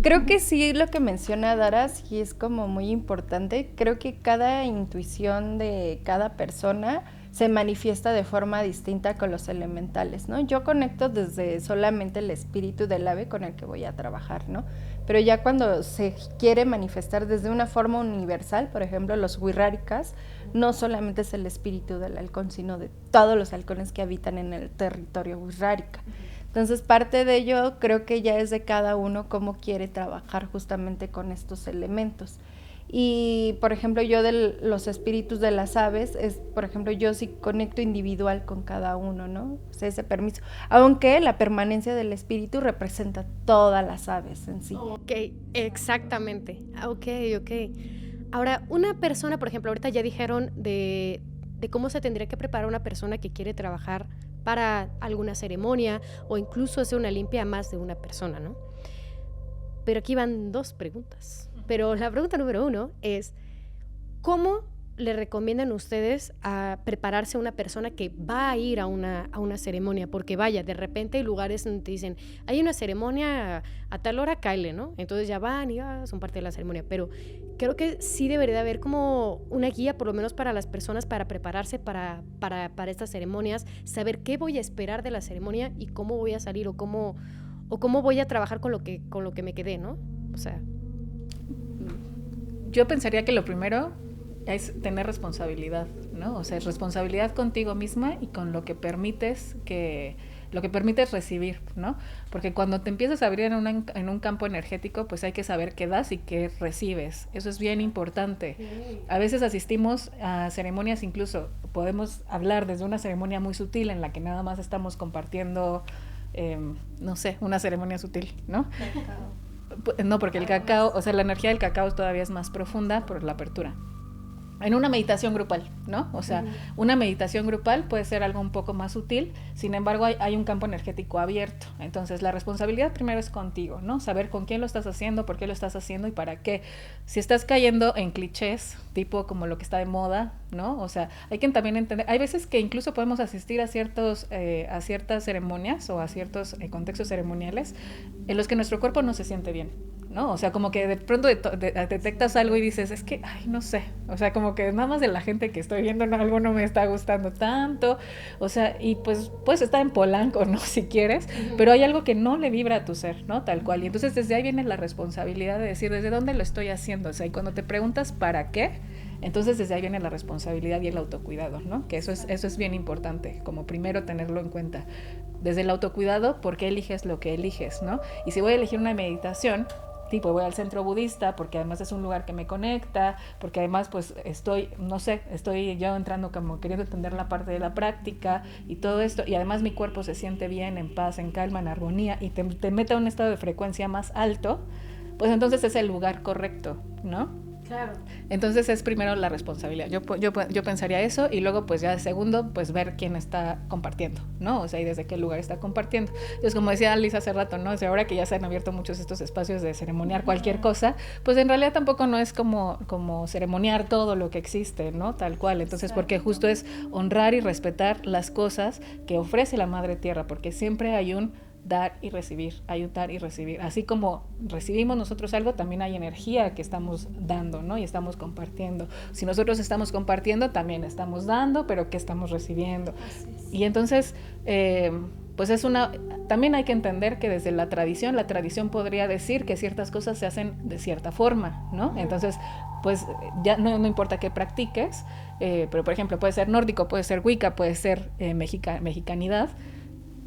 Creo que sí, lo que menciona Dara sí es como muy importante. Creo que cada intuición de cada persona se manifiesta de forma distinta con los elementales, ¿no? Yo conecto desde solamente el espíritu del ave con el que voy a trabajar, ¿no? Pero ya cuando se quiere manifestar desde una forma universal, por ejemplo, los wixárikas, no solamente es el espíritu del halcón, sino de todos los halcones que habitan en el territorio wixárika. Entonces, parte de ello creo que ya es de cada uno cómo quiere trabajar justamente con estos elementos. Y, por ejemplo, yo de los espíritus de las aves, por ejemplo, yo sí conecto individual con cada uno, ¿no? O sea, ese permiso. Aunque la permanencia del espíritu representa todas las aves en sí. Ok, exactamente. Ok. Ahora, una persona, por ejemplo, ahorita ya dijeron de cómo se tendría que preparar una persona que quiere trabajar para alguna ceremonia o incluso hacer una limpia a más de una persona, ¿no? Pero aquí van 2 preguntas. Pero la pregunta número 1 es, ¿cómo le recomiendan ustedes a prepararse a una persona que va a ir a una ceremonia? Porque vaya, de repente hay lugares donde te dicen, hay una ceremonia a tal hora, cáele, ¿no? Entonces ya van y son parte de la ceremonia. Pero creo que sí debería de haber como una guía, por lo menos para las personas, para prepararse para estas ceremonias, saber qué voy a esperar de la ceremonia y cómo voy a salir o cómo voy a trabajar con lo que me quedé, ¿no? O sea... Yo pensaría que lo primero es tener responsabilidad, ¿no? O sea, responsabilidad contigo misma y con lo que permites recibir, ¿no? Porque cuando te empiezas a abrir en un campo energético, pues hay que saber qué das y qué recibes. Eso es bien importante. A veces asistimos a ceremonias, incluso podemos hablar desde una ceremonia muy sutil en la que nada más estamos compartiendo, no sé, una ceremonia sutil, ¿no? No, porque el cacao, o sea, la energía del cacao todavía es más profunda por la apertura. En una meditación grupal, ¿no? O sea, una meditación grupal puede ser algo un poco más sutil, sin embargo hay un campo energético abierto. Entonces la responsabilidad primero es contigo, ¿no? Saber con quién lo estás haciendo, por qué lo estás haciendo y para qué. Si estás cayendo en clichés, tipo como lo que está de moda, ¿no? O sea, hay que también entender, hay veces que incluso podemos asistir a ciertas ceremonias o a ciertos contextos ceremoniales en los que nuestro cuerpo no se siente bien, ¿no? O sea, como que de pronto detectas algo y dices, es que, ay, no sé, o sea, como que nada más de la gente que estoy viendo algo no me está gustando tanto, o sea, y pues puedes estar en Polanco, ¿no? Si quieres, pero hay algo que no le vibra a tu ser, ¿no? Tal cual, y entonces desde ahí viene la responsabilidad de decir, ¿desde dónde lo estoy haciendo? O sea, y cuando te preguntas ¿para qué? Entonces desde ahí viene la responsabilidad y el autocuidado, ¿no? Que eso es bien importante, como primero tenerlo en cuenta. Desde el autocuidado, ¿por qué eliges lo que eliges, no? Y si voy a elegir una meditación, tipo voy al centro budista porque además es un lugar que me conecta, porque además pues estoy yo entrando como queriendo entender la parte de la práctica y todo esto, y además mi cuerpo se siente bien, en paz, en calma, en armonía, y te mete a un estado de frecuencia más alto, pues entonces es el lugar correcto, ¿no? Claro. Entonces es primero la responsabilidad. Yo pensaría eso, y luego pues ya de segundo pues ver quién está compartiendo, ¿no? O sea, y desde qué lugar está compartiendo. Entonces, como decía Alice hace rato, ¿no? O sea, ahora que ya se han abierto muchos estos espacios de ceremoniar cualquier cosa, pues en realidad tampoco no es como ceremoniar todo lo que existe, ¿no? Tal cual. Entonces, porque justo es honrar y respetar las cosas que ofrece la Madre Tierra, porque siempre hay un dar y recibir, ayudar y recibir. Así como recibimos nosotros algo, también hay energía que estamos dando, ¿no? Y estamos compartiendo. Si nosotros estamos compartiendo, también estamos dando, pero ¿qué estamos recibiendo? Y entonces, pues también hay que entender que desde la tradición podría decir que ciertas cosas se hacen de cierta forma, ¿no? Entonces, pues ya no importa qué practiques, pero por ejemplo, puede ser nórdico, puede ser wicca, puede ser mexicanidad,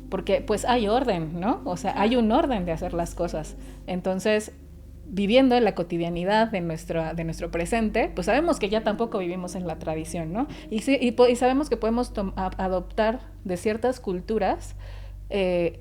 porque pues hay orden, ¿no? O sea, hay un orden de hacer las cosas. Entonces, viviendo en la cotidianidad de nuestro presente, pues sabemos que ya tampoco vivimos en la tradición, ¿no? Y sabemos que podemos adoptar de ciertas culturas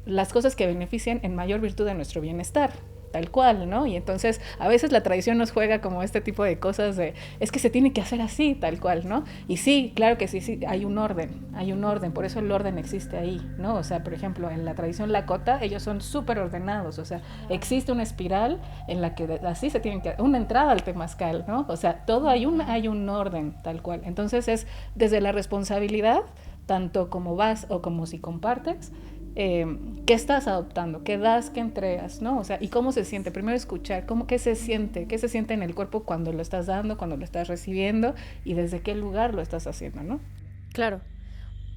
las cosas que benefician en mayor virtud de nuestro bienestar, tal cual, ¿no? Y entonces a veces la tradición nos juega como este tipo de cosas de, es que se tiene que hacer así, tal cual, ¿no? Y sí, claro que sí, hay un orden, por eso el orden existe ahí, ¿no? O sea, por ejemplo, en la tradición lakota, ellos son súper ordenados, o sea, existe una espiral en la que así se tienen que, una entrada al temazcal, ¿no? O sea, todo hay un orden, tal cual. Entonces es desde la responsabilidad, tanto como vas o como si compartes, qué estás adoptando, qué das, qué entregas, ¿no? O sea, y cómo se siente. Primero escuchar qué se siente en el cuerpo cuando lo estás dando, cuando lo estás recibiendo, y desde qué lugar lo estás haciendo, ¿no? Claro.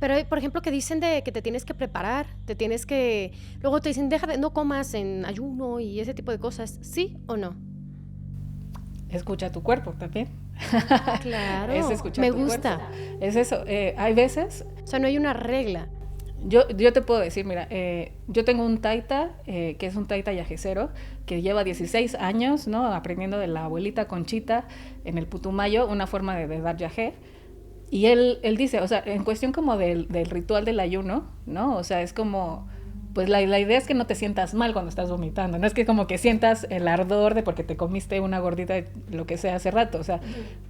Pero, por ejemplo, que dicen de que te tienes que preparar, luego te dicen, no comas en ayuno y ese tipo de cosas, ¿sí o no? Escucha tu cuerpo también. Claro, Es escuchar me tu gusta. Cuerpo. Es eso, hay veces... O sea, no hay una regla. Yo te puedo decir, mira, yo tengo un taita, que es un taita yajecero, que lleva 16 años, ¿no? Aprendiendo de la abuelita Conchita en el Putumayo, una forma de dar yajé. Y él dice, o sea, en cuestión como del ritual del ayuno, ¿no? O sea, es como, pues la idea es que no te sientas mal cuando estás vomitando, no es que como que sientas el ardor de porque te comiste una gordita, lo que sea, hace rato, o sea,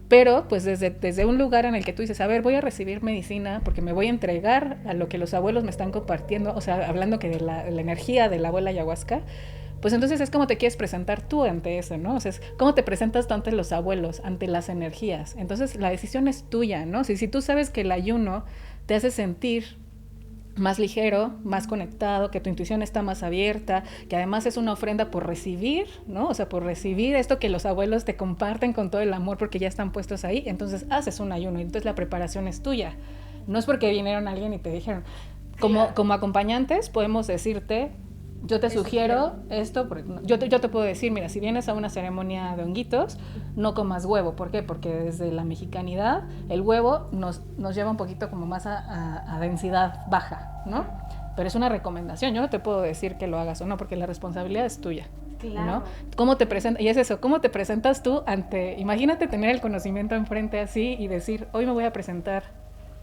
pero pues desde un lugar en el que tú dices, a ver, voy a recibir medicina porque me voy a entregar a lo que los abuelos me están compartiendo, o sea, hablando que de la energía de la abuela ayahuasca, pues entonces es como te quieres presentar tú ante eso, ¿no? O sea, es cómo te presentas tú ante los abuelos, ante las energías. Entonces la decisión es tuya, ¿no? Si tú sabes que el ayuno te hace sentir más ligero, más conectado, que tu intuición está más abierta, que además es una ofrenda por recibir, ¿no? O sea, por recibir esto que los abuelos te comparten con todo el amor porque ya están puestos ahí, entonces haces un ayuno y entonces la preparación es tuya. No es porque vinieron alguien y te dijeron, como acompañantes podemos decirte, yo te sugiero esto, yo te puedo decir, mira, si vienes a una ceremonia de honguitos, no comas huevo. ¿Por qué? Porque desde la mexicanidad el huevo nos lleva un poquito como más a densidad baja, ¿no? Pero es una recomendación, yo no te puedo decir que lo hagas o no, porque la responsabilidad es tuya. Claro. ¿No? ¿Cómo te presentas? Y es eso, ¿cómo te presentas tú ante, imagínate tener el conocimiento enfrente así y decir, hoy me voy a presentar,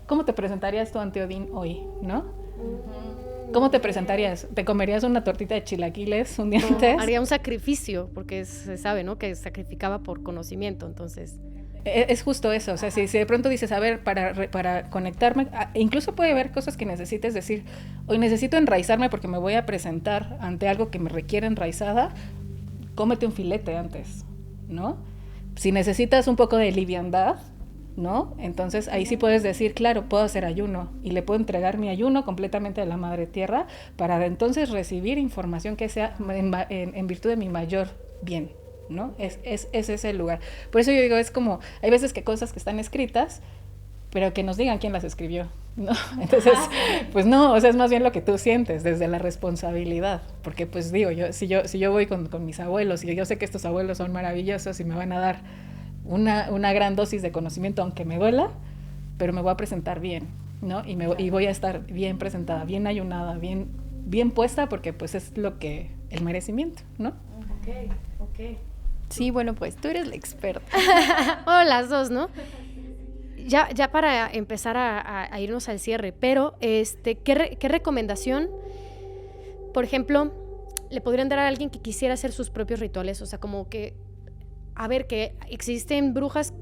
¿cómo te presentarías tú ante Odín hoy, no? Uh-huh. ¿Cómo te presentarías? ¿Te comerías una tortita de chilaquiles un día antes? Haría un sacrificio, porque se sabe, ¿no? Que sacrificaba por conocimiento, entonces... Es justo eso, o sea, si de pronto dices, a ver, para conectarme, incluso puede haber cosas que necesites decir, hoy necesito enraizarme porque me voy a presentar ante algo que me requiere enraizada, cómete un filete antes, ¿no? Si necesitas un poco de liviandad, ¿no? Entonces ahí sí puedes decir, claro, puedo hacer ayuno y le puedo entregar mi ayuno completamente a la Madre Tierra para entonces recibir información que sea en virtud de mi mayor bien, ¿no? Es ese el lugar. Por eso yo digo, es como, hay veces que cosas que están escritas, pero que nos digan quién las escribió, ¿no? Entonces, pues no, o sea, es más bien lo que tú sientes desde la responsabilidad, porque pues digo, si yo voy con mis abuelos y yo sé que estos abuelos son maravillosos y me van a dar una gran dosis de conocimiento, aunque me duela, pero me voy a presentar bien, ¿no? Y voy a estar bien presentada, bien ayunada, bien puesta, porque pues es lo que, el merecimiento, ¿no? Ok. Sí, bueno, pues tú eres la experta. O las dos, ¿no? Ya para empezar a irnos al cierre, pero ¿qué recomendación, por ejemplo, le podrían dar a alguien que quisiera hacer sus propios rituales? O sea, como que a ver, que existen brujas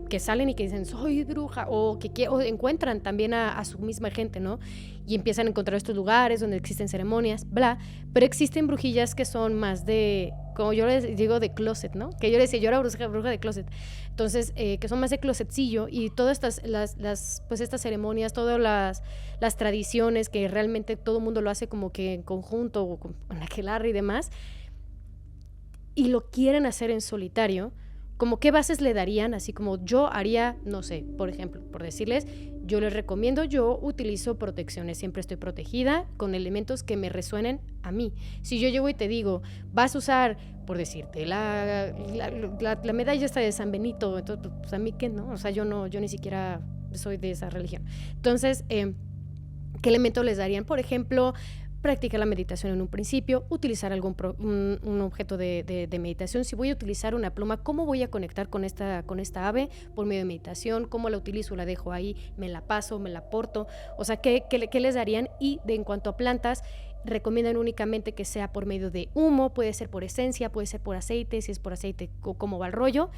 que salen y que dicen, soy bruja, o encuentran también a su misma gente, ¿no? Y empiezan a encontrar estos lugares donde existen ceremonias, bla, pero existen brujillas que son más de, como yo les digo, de closet, ¿no? Que yo les decía, yo era bruja de closet. Entonces, que son más de closetcillo, y todas estas ceremonias, todas las tradiciones que realmente todo el mundo lo hace como que en conjunto, o con aquelarre y demás, y lo quieren hacer en solitario, como qué bases le darían, así como yo haría, no sé, por ejemplo, por decirles, yo les recomiendo, yo utilizo protecciones, siempre estoy protegida con elementos que me resuenen a mí. Si yo llego y te digo, vas a usar, por decirte, la medalla esta de San Benito, entonces, pues a mí qué, ¿no? O sea, yo ni siquiera soy de esa religión. Entonces, ¿qué elementos les darían? Por ejemplo, practicar la meditación en un principio, utilizar un objeto de meditación. Si voy a utilizar una pluma, ¿cómo voy a conectar con esta ave? Por medio de meditación. ¿Cómo la utilizo? ¿La dejo ahí? ¿Me la paso? ¿Me la porto? O sea, ¿qué les darían? Y en cuanto a plantas, recomiendan únicamente que sea por medio de humo, puede ser por esencia, puede ser por aceite, si es por aceite, ¿cómo va el rollo?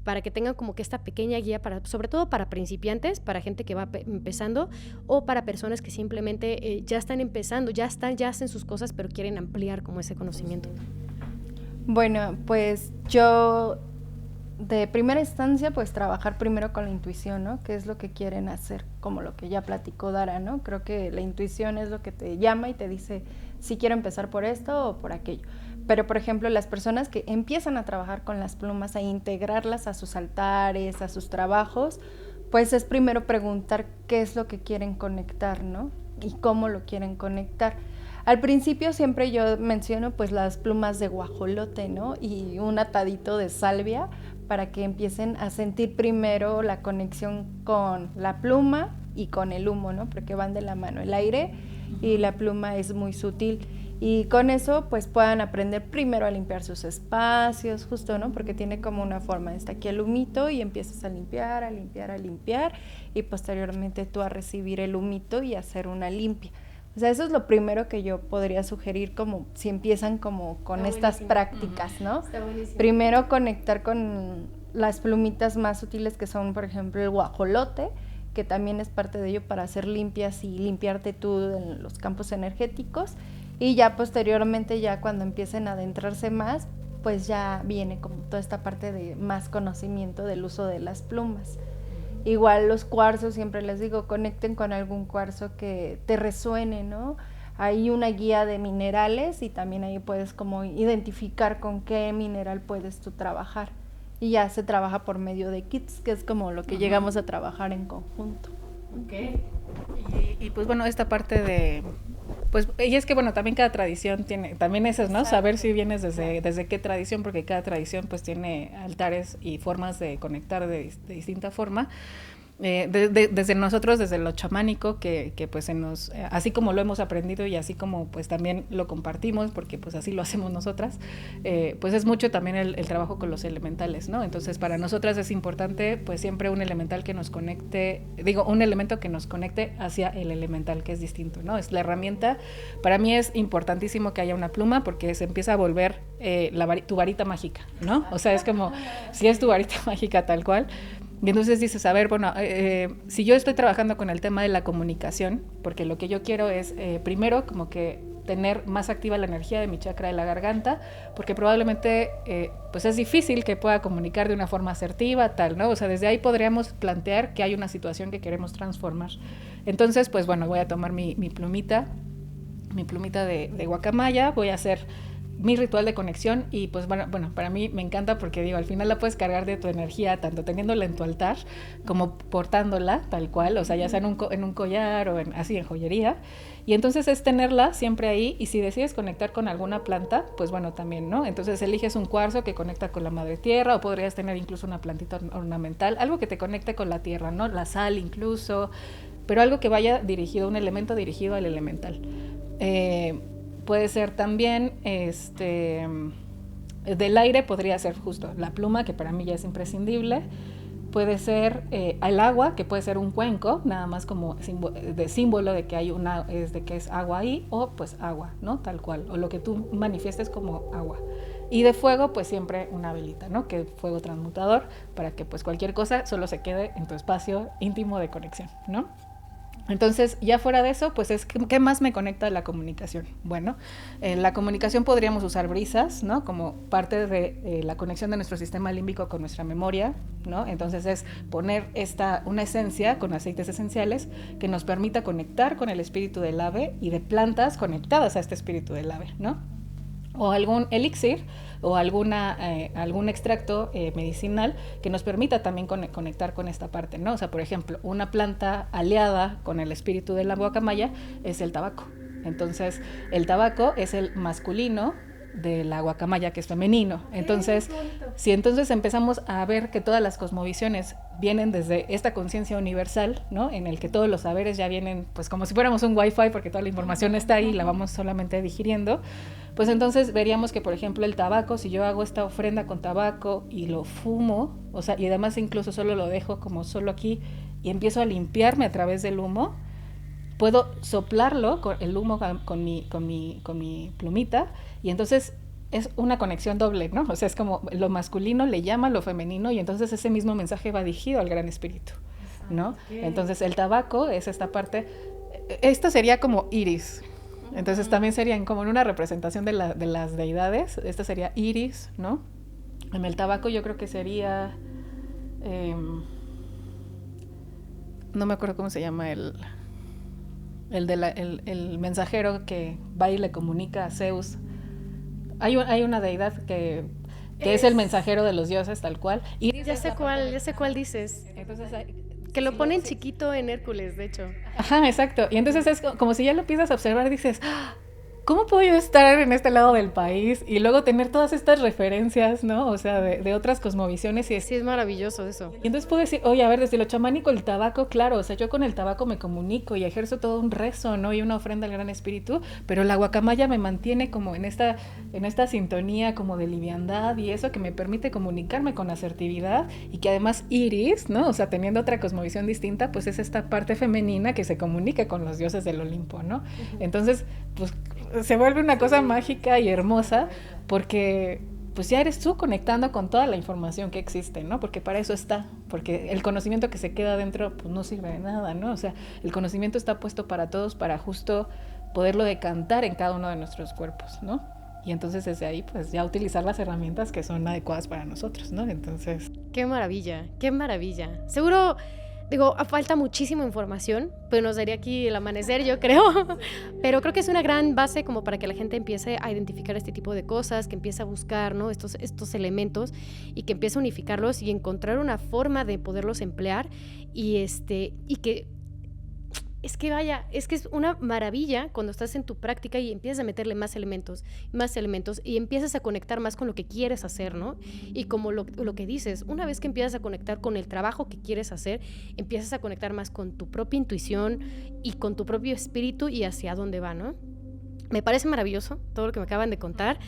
Para que tengan como que esta pequeña guía, sobre todo para principiantes, para gente que va empezando, o para personas que simplemente ya están empezando, ya hacen sus cosas, pero quieren ampliar como ese conocimiento. Bueno, pues yo de primera instancia, pues trabajar primero con la intuición, ¿no? ¿Qué es lo que quieren hacer? Como lo que ya platicó Dara, ¿no? Creo que la intuición es lo que te llama y te dice si quiero empezar por esto o por aquello. Pero, por ejemplo, las personas que empiezan a trabajar con las plumas, a integrarlas a sus altares, a sus trabajos, pues es primero preguntar qué es lo que quieren conectar, ¿no? Y cómo lo quieren conectar. Al principio siempre yo menciono pues las plumas de guajolote, ¿no? Y un atadito de salvia para que empiecen a sentir primero la conexión con la pluma y con el humo, ¿no? Porque van de la mano. El aire y la pluma es muy sutil. Y con eso pues puedan aprender primero a limpiar sus espacios, justo, ¿no? Porque tiene como una forma, está aquí el humito y empiezas a limpiar, a limpiar, a limpiar y posteriormente tú a recibir el humito y hacer una limpia. O sea, eso es lo primero que yo podría sugerir como si empiezan como con estas prácticas, ¿no? Está buenísimo. Primero conectar con las plumitas más sutiles que son, por ejemplo, el guajolote, que también es parte de ello para hacer limpias y limpiarte tú en los campos energéticos. Y ya posteriormente, ya cuando empiecen a adentrarse más, pues ya viene como toda esta parte de más conocimiento del uso de las plumas. Igual los cuarzos, siempre les digo, conecten con algún cuarzo que te resuene, ¿no? Hay una guía de minerales y también ahí puedes como identificar con qué mineral puedes tú trabajar. Y ya se trabaja por medio de kits, que es como lo que llegamos a trabajar en conjunto. Okay. Y pues bueno, esta parte de... Pues, y es que bueno, también cada tradición tiene, también eso, ¿no? Exacto. Saber si vienes desde qué tradición, porque cada tradición pues tiene altares y formas de conectar de distinta forma. Desde nosotros, desde lo chamánico, que pues se nos, así como lo hemos aprendido y así como pues también lo compartimos, porque pues así lo hacemos nosotras, pues es mucho también el trabajo con los elementales, ¿no? Entonces para nosotras es importante pues siempre un elemental que nos conecte, un elemento que nos conecte hacia el elemental, que es distinto, ¿no? Es la herramienta. Para mí es importantísimo que haya una pluma porque se empieza a volver tu varita mágica, ¿no? O sea, es como, si es tu varita mágica tal cual. Y entonces dices, a ver, bueno, si yo estoy trabajando con el tema de la comunicación, porque lo que yo quiero es, primero, como que tener más activa la energía de mi chakra de la garganta, porque probablemente, pues es difícil que pueda comunicar de una forma asertiva, tal, ¿no? O sea, desde ahí podríamos plantear que hay una situación que queremos transformar. Entonces, pues bueno, voy a tomar mi plumita de guacamaya, voy a hacer mi ritual de conexión y pues bueno, para mí me encanta porque digo, al final la puedes cargar de tu energía, tanto teniéndola en tu altar como portándola tal cual, o sea, ya sea en un collar o así en joyería, y entonces es tenerla siempre ahí, y si decides conectar con alguna planta, pues bueno, también, ¿no? Entonces eliges un cuarzo que conecta con la madre tierra, o podrías tener incluso una plantita ornamental, algo que te conecte con la tierra, ¿no? La sal incluso, pero algo que vaya dirigido, un elemento dirigido al elemental. Puede ser también, del aire podría ser justo la pluma, que para mí ya es imprescindible. Puede ser el agua, que puede ser un cuenco, nada más como símbolo de que hay de que es agua ahí, o pues agua, ¿no? Tal cual, o lo que tú manifiestes como agua. Y de fuego, pues siempre una velita, ¿no? Que fuego transmutador, para que pues cualquier cosa solo se quede en tu espacio íntimo de conexión, ¿no? Entonces, ya fuera de eso, pues ¿qué más me conecta a la comunicación? Bueno, en la comunicación podríamos usar brisas, ¿no? Como parte de la conexión de nuestro sistema límbico con nuestra memoria, ¿no? Entonces es poner una esencia con aceites esenciales que nos permita conectar con el espíritu del ave y de plantas conectadas a este espíritu del ave, ¿no? O algún elixir o algún extracto medicinal que nos permita también conectar con esta parte, ¿no? O sea, por ejemplo, una planta aliada con el espíritu de la guacamaya es el tabaco. Entonces, el tabaco es el masculino de la guacamaya, que es femenino. Entonces, si entonces empezamos a ver que todas las cosmovisiones vienen desde esta conciencia universal, ¿no? En el que todos los saberes ya vienen, pues como si fuéramos un wifi, porque toda la información está ahí y la vamos solamente digiriendo, pues entonces veríamos que, por ejemplo, el tabaco, si yo hago esta ofrenda con tabaco y lo fumo, o sea, y además incluso solo lo dejo como solo aquí y empiezo a limpiarme a través del humo, puedo soplarlo con el humo con mi plumita, y entonces es una conexión doble, ¿no? O sea, es como lo masculino le llama a lo femenino, y entonces ese mismo mensaje va dirigido al gran espíritu, ¿no? Entonces el tabaco es esta parte, esta sería como Iris. Entonces también serían como en una representación de las deidades. Esta sería Iris, ¿no? En el tabaco yo creo que sería... no me acuerdo cómo se llama el mensajero que va y le comunica a Zeus. Hay una deidad que es el mensajero de los dioses, tal cual. Iris, ya sé cuál dices. Entonces que lo ponen chiquito en Hércules, de hecho. Ajá, exacto. Y entonces es como si ya lo empiezas a observar, dices, ¿cómo puedo yo estar en este lado del país y luego tener todas estas referencias, ¿no? O sea, de otras cosmovisiones y Sí, es maravilloso eso. y entonces puedo decir, oye, a ver, desde lo chamánico, el tabaco, claro, o sea, yo con el tabaco me comunico y ejerzo todo un rezo, ¿no? Y una ofrenda al Gran Espíritu, pero la guacamaya me mantiene como en esta sintonía como de liviandad y eso que me permite comunicarme con asertividad y que además Iris, ¿no? O sea, teniendo otra cosmovisión distinta, pues es esta parte femenina que se comunica con los dioses del Olimpo, ¿no? Entonces, pues se vuelve una cosa mágica y hermosa porque pues ya eres tú conectando con toda la información que existe, ¿no? Porque para eso está, porque el conocimiento que se queda dentro pues no sirve de nada, ¿no? O sea, el conocimiento está puesto para todos para justo poderlo decantar en cada uno de nuestros cuerpos, ¿no? Y entonces desde ahí pues ya utilizar las herramientas que son adecuadas para nosotros, ¿no? Entonces... Qué maravilla, qué maravilla. Seguro... Digo, falta muchísima información, pero nos daría aquí el amanecer, yo creo. Pero creo que es una gran base como para que la gente empiece a identificar este tipo de cosas, que empiece a buscar, ¿no? estos elementos y que empiece a unificarlos y encontrar una forma de poderlos emplear y que es que vaya, es que es una maravilla cuando estás en tu práctica y empiezas a meterle más elementos y empiezas a conectar más con lo que quieres hacer, ¿no? Y como lo que dices, una vez que empiezas a conectar con el trabajo que quieres hacer, empiezas a conectar más con tu propia intuición y con tu propio espíritu y hacia dónde va, ¿no? Me parece maravilloso todo lo que me acaban de contar.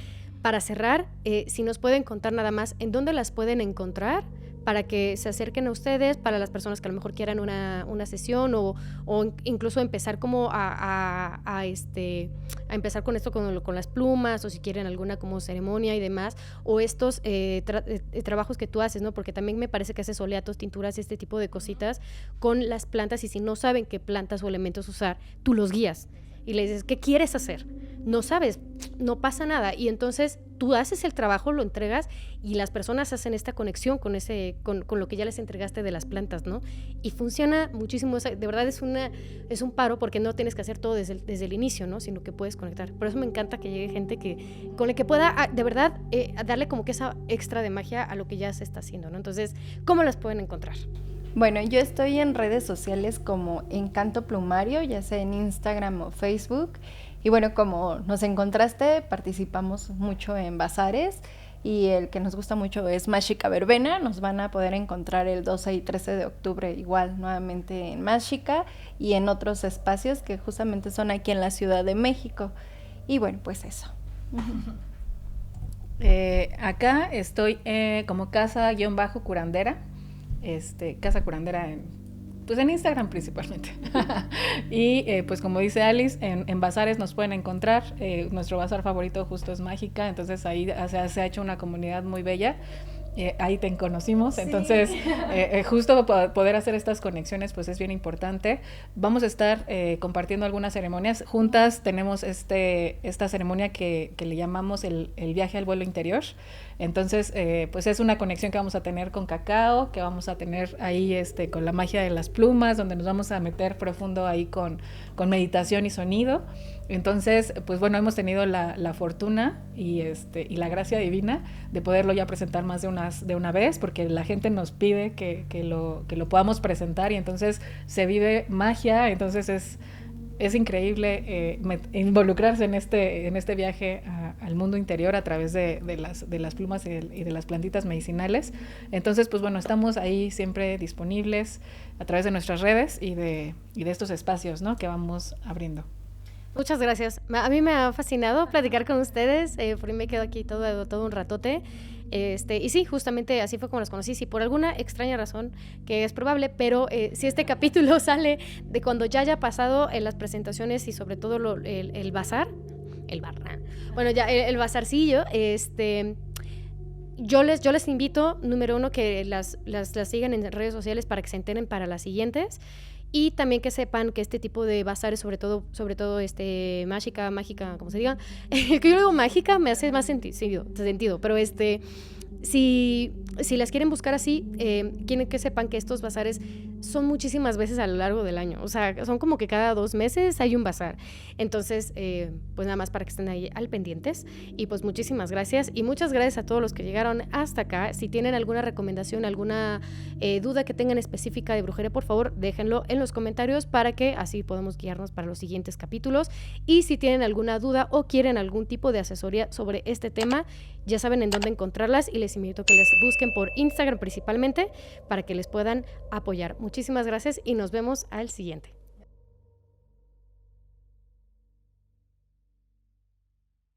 Para cerrar, si nos pueden contar nada más, ¿en dónde las pueden encontrar? Para que se acerquen a ustedes, para las personas que a lo mejor quieran una sesión o incluso empezar como a empezar con esto con las plumas, o si quieren alguna como ceremonia y demás, o estos trabajos que tú haces, ¿no? Porque también me parece que haces oleatos, tinturas, este tipo de cositas con las plantas, y si no saben qué plantas o elementos usar, tú los guías y le dices, ¿qué quieres hacer? No sabes, no pasa nada, y entonces tú haces el trabajo, lo entregas y las personas hacen esta conexión con lo que ya les entregaste de las plantas, ¿no? Y funciona muchísimo, de verdad es un paro porque no tienes que hacer todo desde el inicio, ¿no? Sino que puedes conectar. Por eso me encanta que llegue gente con la que pueda de verdad darle como que esa extra de magia a lo que ya se está haciendo, ¿no? Entonces, ¿cómo las pueden encontrar? Bueno, yo estoy en redes sociales como Encanto Plumario, ya sea en Instagram o Facebook. Y bueno, como nos encontraste, participamos mucho en bazares y el que nos gusta mucho es Mágica Verbena. Nos van a poder encontrar el 12 y 13 de octubre igual nuevamente en Mágica y en otros espacios que justamente son aquí en la Ciudad de México. Y bueno, pues eso. Acá estoy como casa-curandera. Casa Curandera en Instagram principalmente. Y pues como dice Alice, en bazares nos pueden encontrar. Nuestro bazar favorito justo es Mágica, entonces ahí se ha hecho una comunidad muy bella. Ahí te conocimos, sí. Entonces justo poder hacer estas conexiones pues es bien importante. Vamos a estar compartiendo algunas ceremonias juntas. Tenemos esta ceremonia que le llamamos el viaje al vuelo interior. Entonces pues es una conexión que vamos a tener con cacao, que vamos a tener ahí con la magia de las plumas, donde nos vamos a meter profundo ahí con meditación y sonido. Entonces, pues bueno, hemos tenido la fortuna y la gracia divina de poderlo ya presentar más de una vez, porque la gente nos pide que lo podamos presentar, y entonces se vive magia. Entonces es increíble involucrarse en este viaje al mundo interior a través de las plumas y de las plantitas medicinales. Entonces, pues bueno, estamos ahí siempre disponibles a través de nuestras redes y de estos espacios, ¿no?, que vamos abriendo. Muchas gracias. A mí me ha fascinado platicar con ustedes. Por mí me quedo aquí todo un ratote. Y sí, justamente así fue como los conocí. Si por alguna extraña razón, que es probable, pero si este capítulo sale de cuando ya haya pasado en las presentaciones y sobre todo el bazar, bueno, ya el bazarcillo, yo les invito, número uno, que las sigan en redes sociales para que se enteren para las siguientes. Y también que sepan que este tipo de bazares, sobre todo mágica, como se diga, que yo digo mágica me hace más sentido, pero si las quieren buscar así, quieren que sepan que estos bazares son muchísimas veces a lo largo del año, o sea, son como que cada 2 meses hay un bazar. Entonces, pues nada más para que estén ahí al pendientes. Y pues muchísimas gracias, y muchas gracias a todos los que llegaron hasta acá. Si tienen alguna recomendación, alguna duda que tengan específica de brujería, por favor, déjenlo en los comentarios para que así podamos guiarnos para los siguientes capítulos. Y si tienen alguna duda o quieren algún tipo de asesoría sobre este tema, ya saben en dónde encontrarlas, y les invito a que les busquen por Instagram principalmente para que les puedan apoyar. Muchísimas gracias y nos vemos al siguiente.